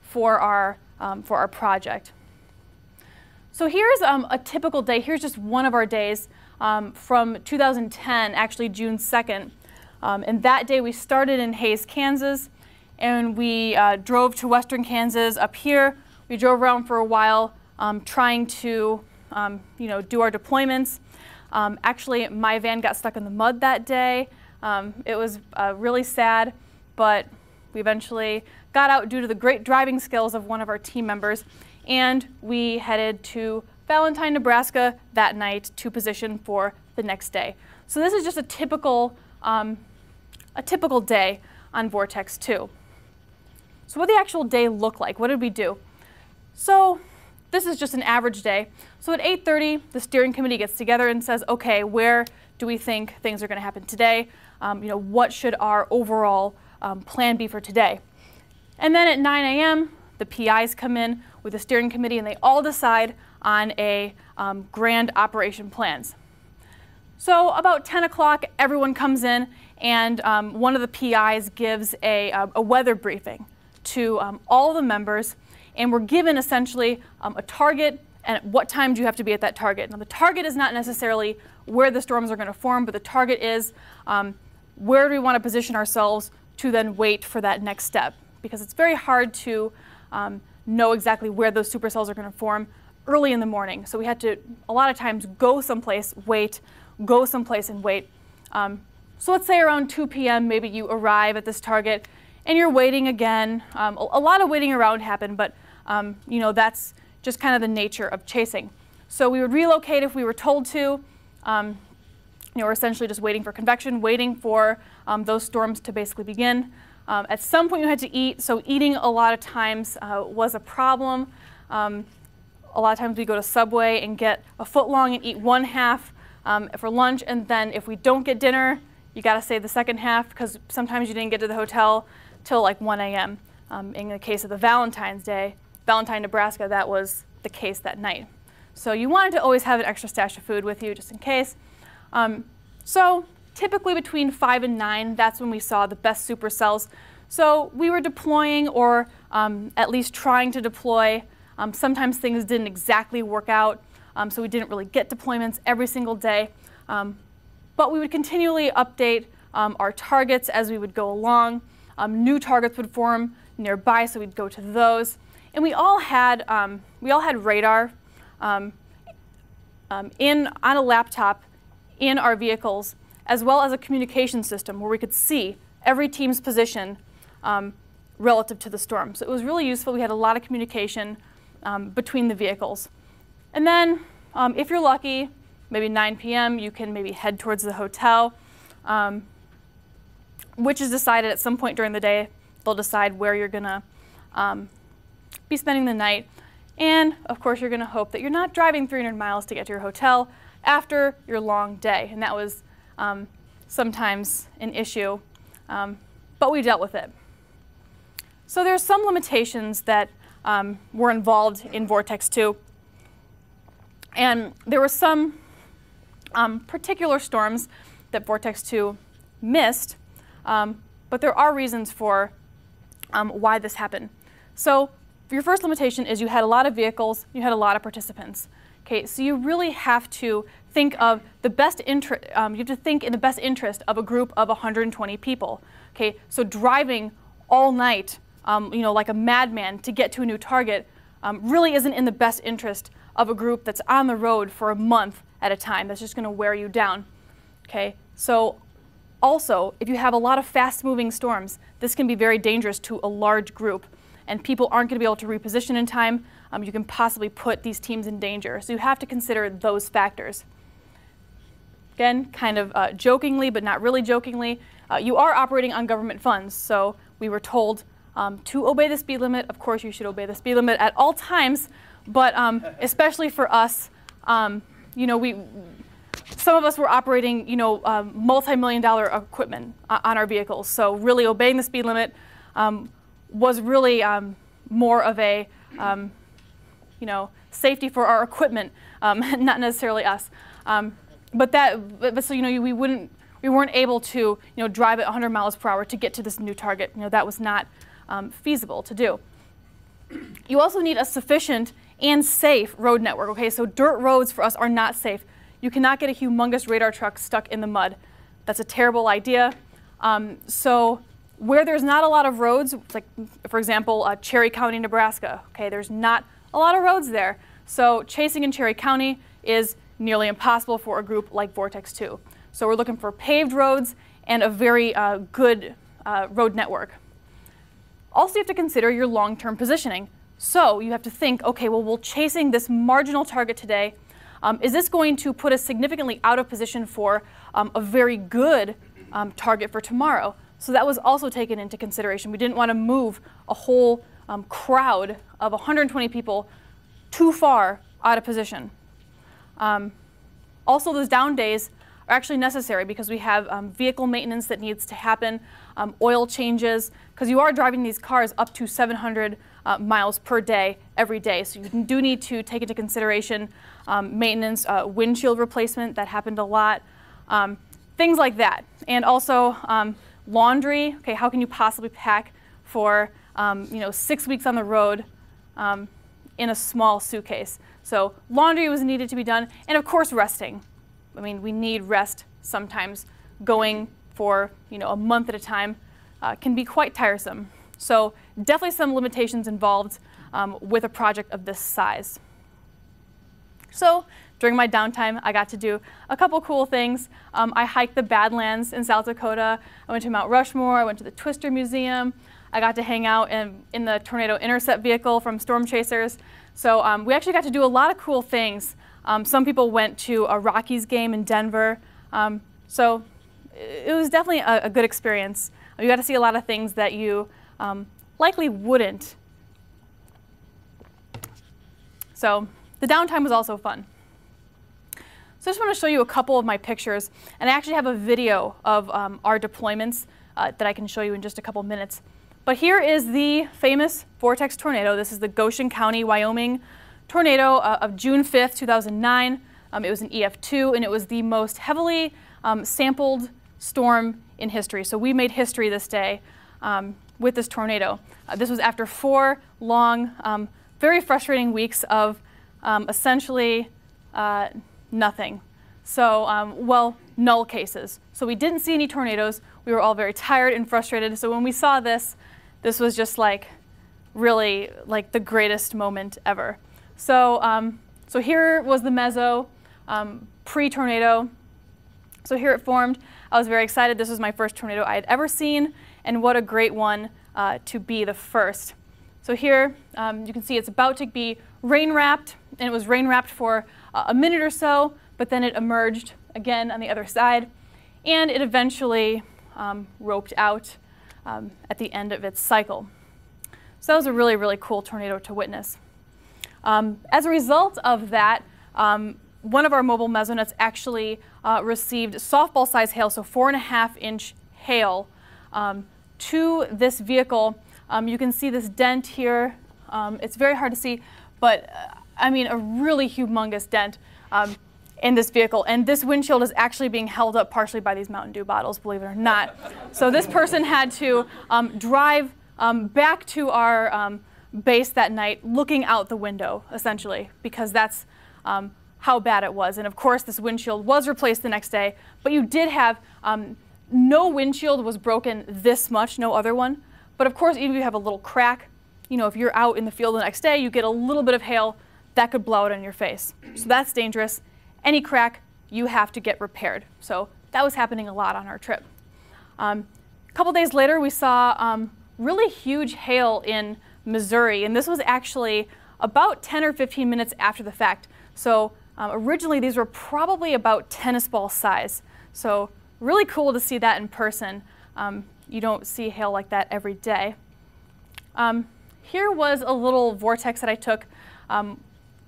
for our project. So here's a typical day. Here's just one of our days from 2010, actually June 2nd. And that day we started in Hays, Kansas, and we drove to western Kansas up here. We drove around for a while trying to do our deployments. Actually, my van got stuck in the mud that day. It was really sad, but we eventually got out due to the great driving skills of one of our team members, and we headed to Valentine, Nebraska that night to position for the next day. So this is just a typical day on Vortex II. So what did the actual day look like? What did we do? So this is just an average day. So at 8:30, the steering committee gets together and says, okay, where do we think things are going to happen today? What should our overall plan be for today? And then at 9 a.m., the PIs come in with the steering committee, and they all decide on a grand operation plans. So about 10 o'clock, everyone comes in, and one of the PIs gives a weather briefing to all the members, and we're given essentially a target and at what time do you have to be at that target. Now the target is not necessarily where the storms are going to form, but the target is where do we want to position ourselves to then wait for that next step, because it's very hard to know exactly where those supercells are going to form early in the morning. So we had to, a lot of times, go someplace, wait, go someplace and wait. So let's say around 2 p.m. maybe you arrive at this target and you're waiting again. A lot of waiting around happened, but you know, that's just kind of the nature of chasing. So we would relocate if we were told to. You know, we're essentially just waiting for convection, waiting for those storms to basically begin. At some point you had to eat, so eating a lot of times was a problem. A lot of times we go to Subway and get a foot long and eat one half for lunch, and then if we don't get dinner, you got to save the second half because sometimes you didn't get to the hotel till like 1 a.m. In the case of the Valentine's Day, Valentine, Nebraska, that was the case that night. So you wanted to always have an extra stash of food with you just in case. So typically between 5 and 9, that's when we saw the best supercells. So we were deploying, or at least trying to deploy. Sometimes things didn't exactly work out, so we didn't really get deployments every single day. But we would continually update our targets as we would go along. New targets would form nearby, so we'd go to those. And we all had radar on a laptop in our vehicles, as well as a communication system where we could see every team's position relative to the storm. So it was really useful. We had a lot of communication between the vehicles. And then if you're lucky, maybe 9 p.m., you can maybe head towards the hotel, which is decided at some point during the day. They'll decide where you're going to be spending the night. And of course, you're going to hope that you're not driving 300 miles to get to your hotel after your long day. And that was sometimes an issue, but we dealt with it. So there's some limitations that were involved in Vortex II. And there were some particular storms that Vortex II missed, but there are reasons for why this happened. So your first limitation is you had a lot of vehicles, you had a lot of participants. Okay, so you really have to think of the best interest. You have to think in the best interest of a group of 120 people. Okay, so driving all night, you know, like a madman to get to a new target, really isn't in the best interest of a group that's on the road for a month at a time. That's just going to wear you down. Okay, so also, if you have a lot of fast-moving storms, this can be very dangerous to a large group, and people aren't going to be able to reposition in time. You can possibly put these teams in danger. So you have to consider those factors. Again, kind of jokingly, but not really jokingly, you are operating on government funds. So we were told to obey the speed limit. Of course, you should obey the speed limit at all times, but especially for us, you know, some of us were operating, you know, multi-million-dollar equipment on our vehicles. So really obeying the speed limit was really more of a, you know, safety for our equipment, not necessarily us. But so, you know, we weren't able to, you know, drive at 100 miles per hour to get to this new target. You know, that was not feasible to do. You also need a sufficient and safe road network. Okay, so dirt roads for us are not safe. You cannot get a humongous radar truck stuck in the mud. That's a terrible idea. So where there's not a lot of roads, like for example, Cherry County, Nebraska, okay, there's not a lot of roads there. So chasing in Cherry County is nearly impossible for a group like Vortex II. So we're looking for paved roads and a very good road network. Also, you have to consider your long-term positioning. So you have to think, okay, well, we're chasing this marginal target today. Is this going to put us significantly out of position for a very good target for tomorrow? So that was also taken into consideration. We didn't want to move a whole crowd of 120 people too far out of position. Also, those down days are actually necessary because we have vehicle maintenance that needs to happen, oil changes, because you are driving these cars up to 700 miles per day every day. So you do need to take into consideration maintenance, windshield replacement, that happened a lot. Things like that. And also laundry. Okay, how can you possibly pack for 6 weeks on the road in a small suitcase? So laundry was needed to be done, and of course resting. I mean, we need rest sometimes. Going for a month at a time can be quite tiresome. So definitely some limitations involved with a project of this size. So during my downtime, I got to do a couple cool things. I hiked the Badlands in South Dakota. I went to Mount Rushmore. I went to the Twister Museum. I got to hang out in the Tornado Intercept vehicle from Storm Chasers. So we actually got to do a lot of cool things. Some people went to a Rockies game in Denver. So it was definitely a good experience. You got to see a lot of things that you likely wouldn't. So the downtime was also fun. So I just want to show you a couple of my pictures. And I actually have a video of our deployments that I can show you in just a couple minutes. But here is the famous Vortex tornado. This is the Goshen County, Wyoming tornado of June 5th, 2009. It was an EF2, and it was the most heavily sampled storm in history. So we made history this day with this tornado. This was after 4 long, very frustrating weeks of essentially nothing. So, well, null cases. So we didn't see any tornadoes. We were all very tired and frustrated. So when we saw this, this was just like really like the greatest moment ever. So, so here was the meso pre-tornado. So here it formed. I was very excited. This was my first tornado I had ever seen, and what a great one to be the first. So here you can see it's about to be rain-wrapped, and it was rain-wrapped for a minute or so, but then it emerged again on the other side, and it eventually roped out at the end of its cycle. So that was a really, really cool tornado to witness. As a result of that, one of our mobile mesonuts actually received softball-sized hail, so 4.5-inch hail to this vehicle. You can see this dent here. It's very hard to see, but I mean a really humongous dent in this vehicle. And this windshield is actually being held up partially by these Mountain Dew bottles, believe it or not. So this person had to drive back to our base that night looking out the window, essentially, because that's how bad it was. And of course, this windshield was replaced the next day, but you did have, no windshield was broken this much, no other one. But of course, even if you have a little crack, if you're out in the field the next day, you get a little bit of hail, that could blow it in your face. So that's dangerous. Any crack, you have to get repaired. So that was happening a lot on our trip. A couple days later, we saw really huge hail in Missouri, and this was actually about 10 or 15 minutes after the fact. So originally, these were probably about tennis ball size. So really cool to see that in person. You don't see hail like that every day. Here was a little vortex that I took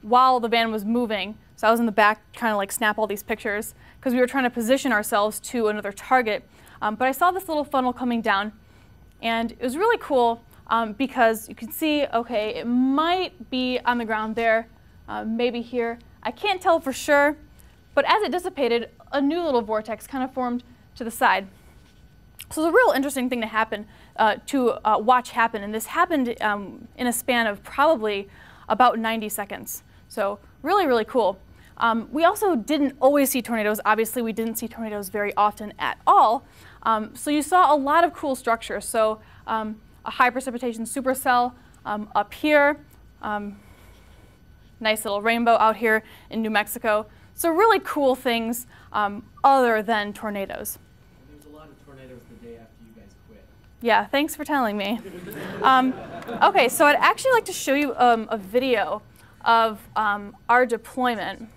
while the van was moving. So I was in the back trying to like snap all these pictures because we were trying to position ourselves to another target. But I saw this little funnel coming down, and it was really cool because you can see, okay, it might be on the ground there, maybe here. I can't tell for sure, but as it dissipated, a new little vortex kind of formed to the side. So it's a real interesting thing to happen, watch happen, and this happened in a span of probably about 90 seconds. So really, really cool. We also didn't always see tornadoes. Obviously, we didn't see tornadoes very often at all. So you saw a lot of cool structures. So a high precipitation supercell up here, nice little rainbow out here in New Mexico. So really cool things other than tornadoes. There was a lot of tornadoes the day after you guys quit. Yeah, thanks for telling me. Okay, so I'd actually like to show you a video of our deployment.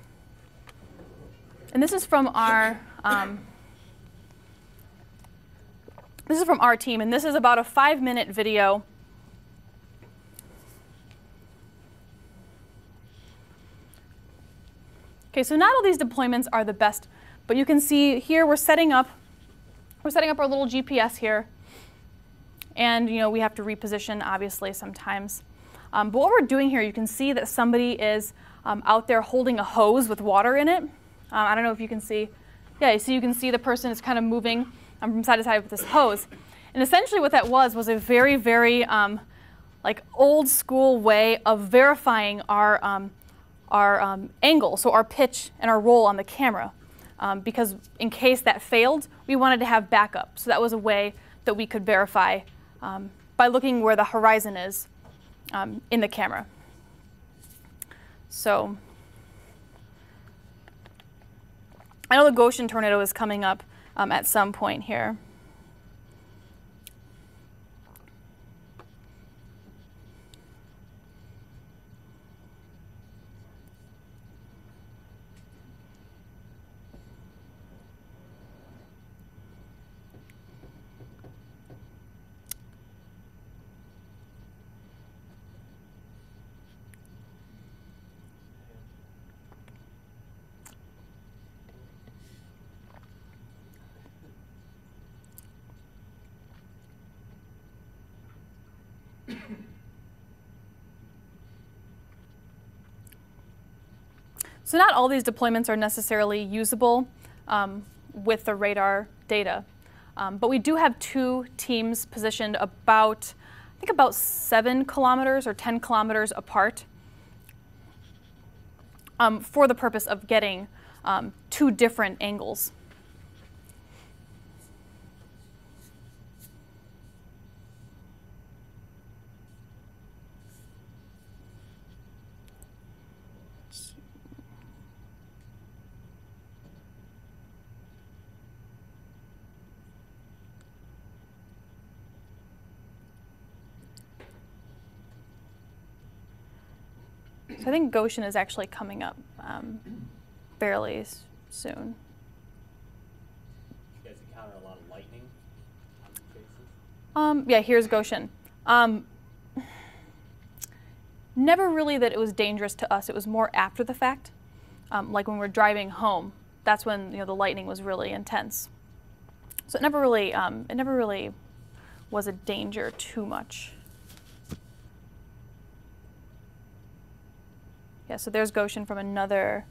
And this is from our team, and this is about a 5-minute video. Okay, so not all these deployments are the best, but you can see here we're setting up our little GPS here, and we have to reposition obviously sometimes. But what we're doing here, you can see that somebody is out there holding a hose with water in it. I don't know if you can see Yeah, so you can see the person is kind of moving from side to side with this hose. And essentially what that was a very, very like old school way of verifying our angle, so our pitch and our roll on the camera. Because in case that failed, we wanted to have backup. So that was a way that we could verify by looking where the horizon is in the camera. So I know the Goshen tornado is coming up at some point here. So not all these deployments are necessarily usable with the radar data, but we do have 2 teams positioned about, I think about 7 kilometers or 10 kilometers apart for the purpose of getting 2 different angles. So I think Goshen is actually coming up fairly soon. You guys encounter a lot of lightning on these cases? Yeah, here's Goshen. Never really that it was dangerous to us. It was more after the fact, like when we're driving home. That's when the lightning was really intense. So it never really was a danger too much. Yeah, so there's Goshen from another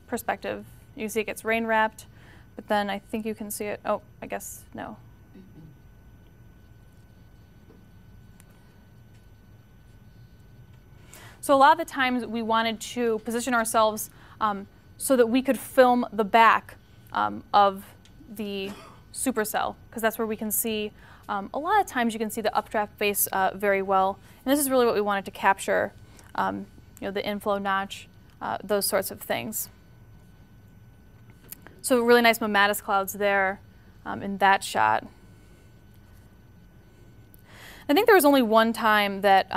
perspective. You can see it gets rain wrapped, but then I think you can see it. Oh, I guess no. So a lot of the times we wanted to position ourselves so that we could film the back of the supercell, because that's where we can see, a lot of times you can see the updraft base very well. And this is really what we wanted to capture, the inflow notch, those sorts of things. So really nice mammatus clouds there in that shot. I think there was only one time that,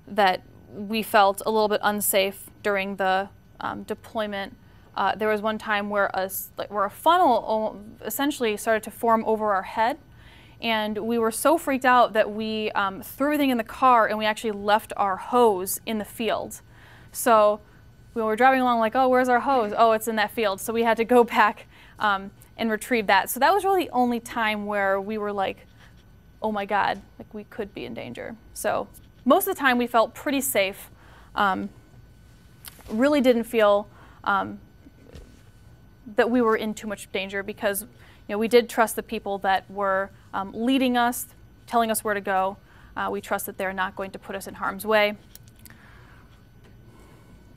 that we felt a little bit unsafe during the deployment. There was one time where a funnel essentially started to form over our head, and we were so freaked out that we threw everything in the car and we actually left our hose in the field. So we were driving along like, oh, where's our hose? Oh, it's in that field. So we had to go back and retrieve that. So that was really the only time where we were like, oh my God, like we could be in danger. So most of the time we felt pretty safe. Really didn't feel that we were in too much danger, because we did trust the people that were leading us, telling us where to go. We trust that they're not going to put us in harm's way.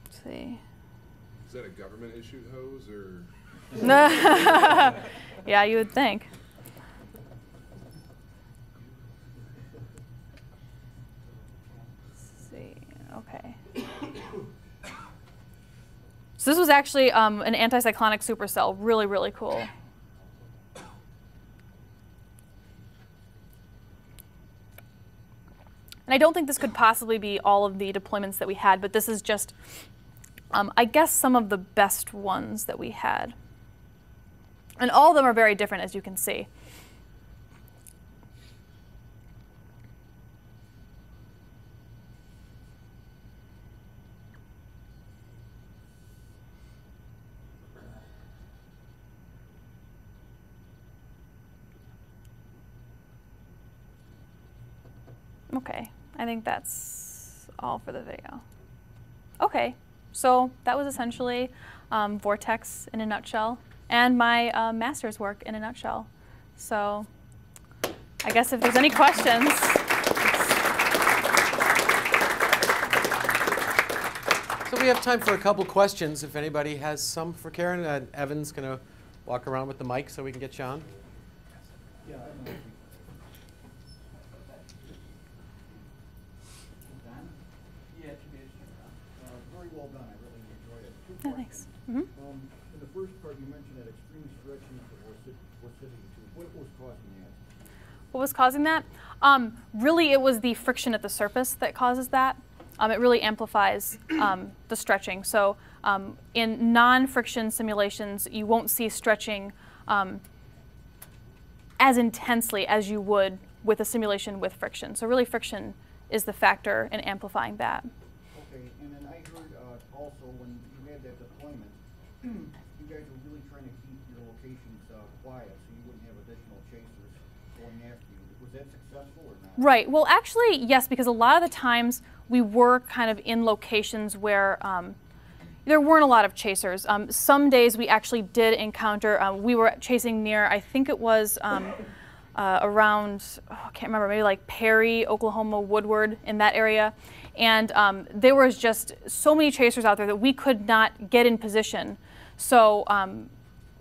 Let's see. Is that a government issued hose or? Yeah, you would think. Okay. So this was actually an anticyclonic supercell. Really, really cool. And I don't think this could possibly be all of the deployments that we had, but this is just, I guess, some of the best ones that we had. And all of them are very different, as you can see. Okay, I think that's all for the video. Okay, so that was essentially Vortex in a nutshell. and my master's work in a nutshell. So I guess if there's any questions. So we have time for a couple questions if anybody has some for Karen. Evan's going to walk around with the mic so we can get you on. Yeah, very well done. I really enjoyed it. Two Oh, thanks. questions. In the first part, you mentioned that extreme stretching for vorticity tube. What was causing that? What was causing that? Really, it was the friction at the surface that causes that. It really amplifies the stretching. So in non-friction simulations, you won't see stretching as intensely as you would with a simulation with friction. So really, friction is the factor in amplifying that. Okay, and then I heard also when you had that deployment, you guys were really trying to keep your locations quiet so you wouldn't have additional chasers going after you. Was that successful or not? Right. Well, actually, yes, because a lot of the times we were kind of in locations where there weren't a lot of chasers. Some days we actually did encounter, we were chasing near, I think it was around, I can't remember, maybe like Perry, Oklahoma, Woodward, in that area. And there was just so many chasers out there that we could not get in position. So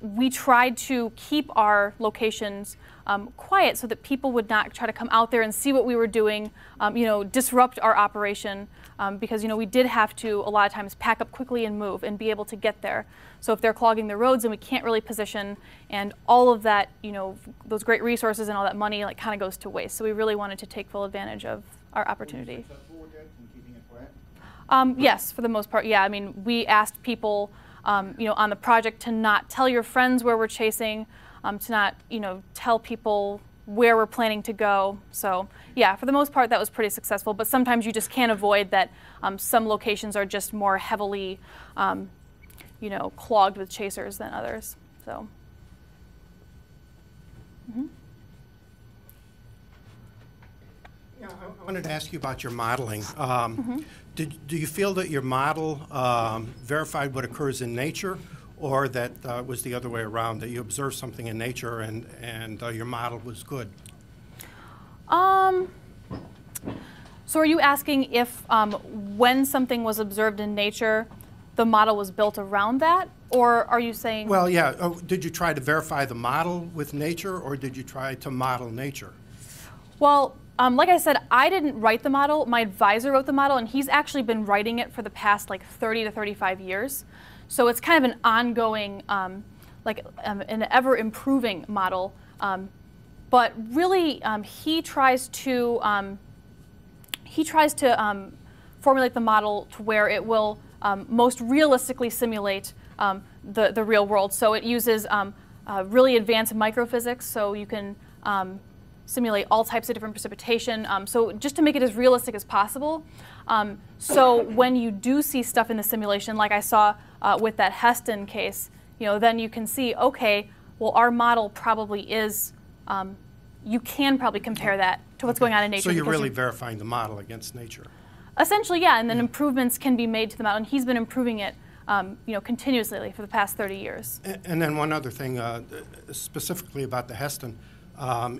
we tried to keep our locations quiet so that people would not try to come out there and see what we were doing, disrupt our operation, because we did have to a lot of times pack up quickly and move and be able to get there. So if they're clogging the roads and we can't really position, and all of that, those great resources and all that money kind of goes to waste. So we really wanted to take full advantage of our opportunity. Were you successful with that in keeping it quiet? Yes, for the most part, yeah. I mean, we asked people, on the project to not tell your friends where we're chasing, to not, tell people where we're planning to go. So, yeah, for the most part, that was pretty successful. But sometimes you just can't avoid that. Some locations are just more heavily, clogged with chasers than others. So. Yeah, I wanted to ask you about your modeling. Do you feel that your model verified what occurs in nature, or that was the other way around, that you observed something in nature and your model was good? So are you asking if when something was observed in nature, the model was built around that? Or are you saying? Well, yeah. Did you try to verify the model with nature, or did you try to model nature? Well, like I said, I didn't write the model. My advisor wrote the model, and he's actually been writing it for the past 30 to 35 years. So it's kind of an ongoing, an ever-improving model. But really, he tries to formulate the model to where it will most realistically simulate the real world. So it uses really advanced microphysics, so you can simulate all types of different precipitation, so just to make it as realistic as possible. So when you do see stuff in the simulation, like I saw with that Heston case, then you can see, okay, well, our model probably is, you can probably compare that to what's going on in nature. So you're really verifying the model against nature? Essentially, yeah, and then improvements can be made to the model, and he's been improving it continuously for the past 30 years. And then one other thing, specifically about the Heston,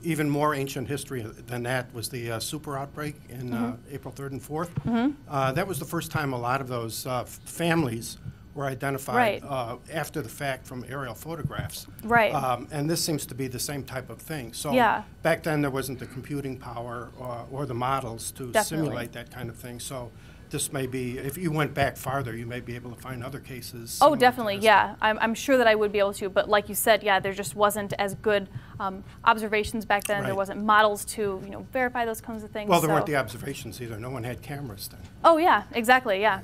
even more ancient history than that was the super outbreak in April 3rd and 4th. That was the first time a lot of those families were identified after the fact from aerial photographs. Right. And this seems to be the same type of thing. So back then there wasn't the computing power or the models to simulate that kind of thing. So this may be, if you went back farther, you may be able to find other cases. Oh, definitely, yeah. I'm sure that I would be able to, but like you said, yeah, there just wasn't as good observations back then. There wasn't models to, verify those kinds of things. Well, there weren't the observations either. No one had cameras then. Oh, yeah, exactly, yeah.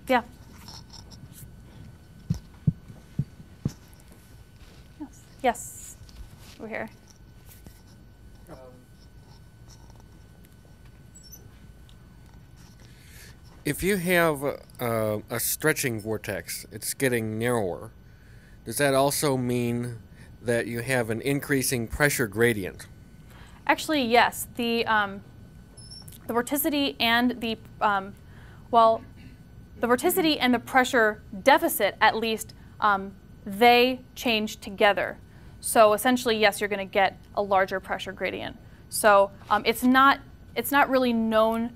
Yeah. Yes, we're here. If you have a stretching vortex, it's getting narrower, does that also mean that you have an increasing pressure gradient? Actually, yes. The vorticity and the, the vorticity and the pressure deficit, at least, they change together. So essentially, yes, you're going to get a larger pressure gradient. So it's not really known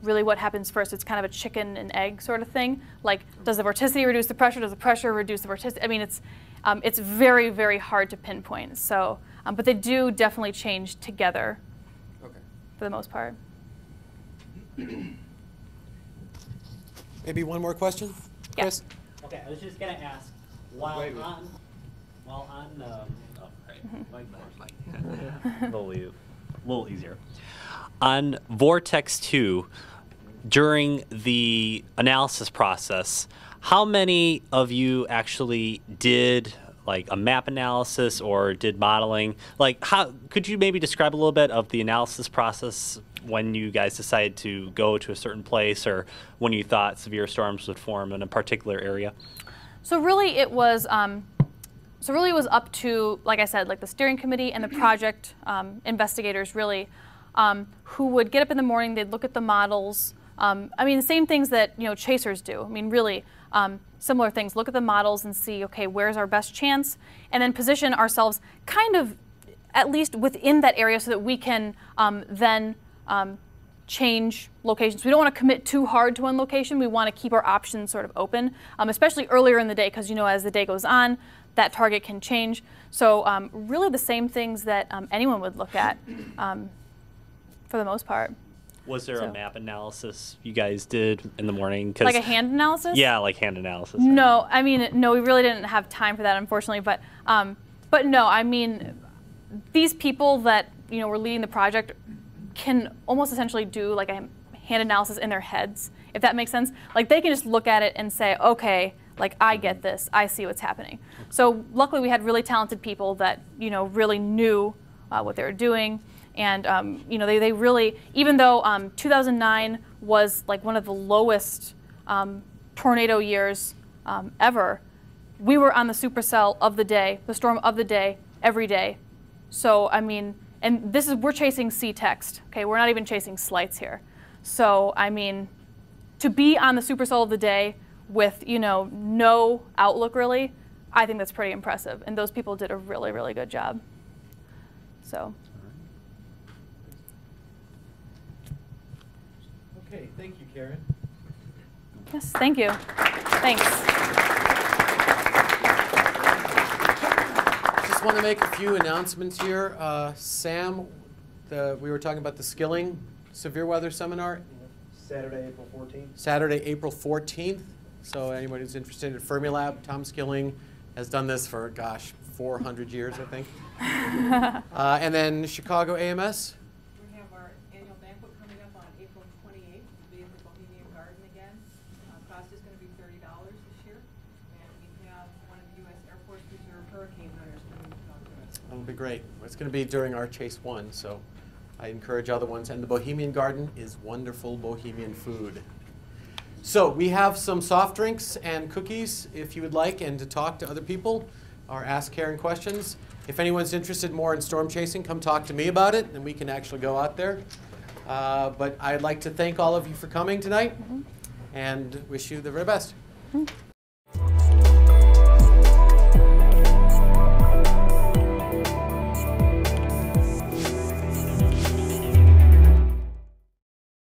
really what happens first. It's kind of a chicken and egg sort of thing. Like, does the vorticity reduce the pressure? Does the pressure reduce the vorticity? I mean, it's very, very hard to pinpoint. So, but they do definitely change together. Okay. For the most part. Maybe one more question, Chris? Okay, I was just gonna ask, while Wait a minute. a little easier. On Vortex II, during the analysis process, how many of you actually did like a map analysis or did modeling? Like, how could you maybe describe a little bit of the analysis process when you guys decided to go to a certain place, or when you thought severe storms would form in a particular area? So really, it was up to, like I said, like the steering committee and the project investigators, really, who would get up in the morning. They'd look at the models. I mean, the same things that chasers do. I mean, really similar things. Look at the models and see, okay, where's our best chance, and then position ourselves kind of at least within that area so that we can then change locations. We don't want to commit too hard to one location. We want to keep our options sort of open, especially earlier in the day, because as the day goes on, that target can change. So really the same things that anyone would look at for the most part. Was there a map analysis you guys did in the morning? Like a hand analysis? Yeah, like hand analysis. No, I mean, no, we really didn't have time for that, unfortunately. But no, I mean, these people that were leading the project can almost essentially do like a hand analysis in their heads, if that makes sense. Like, they can just look at it and say, okay, like, I get this, I see what's happening. So luckily we had really talented people that really knew what they were doing. And they really, even though 2009 was like one of the lowest tornado years ever, we were on the supercell of the day, the storm of the day, every day. So I mean, and we're chasing C-text, okay? We're not even chasing slights here. So I mean, to be on the supercell of the day with no outlook really, I think that's pretty impressive. And those people did a really, really good job. So. Okay, thank you, Karen. Yes, thank you. Thanks. Just want to make a few announcements here. Sam, we were talking about the Skilling Severe Weather Seminar. Saturday, April 14th. Saturday, April 14th. So anybody who's interested in Fermilab, Tom Skilling has done this for, gosh, 400 years, I think. And then Chicago AMS. We have our annual banquet coming up on April 28th. We'll be at the Bohemian Garden again. Cost is going to be $30 this year. And we have one of the U.S. Air Force Reserve hurricane hunters coming to talk to us. That'll be great. It's going to be during our Chase 1, so I encourage other ones. And the Bohemian Garden is wonderful Bohemian food. So we have some soft drinks and cookies if you would like, and to talk to other people or ask Karen questions. If anyone's interested more in storm chasing, come talk to me about it, and we can actually go out there. But I'd like to thank all of you for coming tonight and wish you the very best.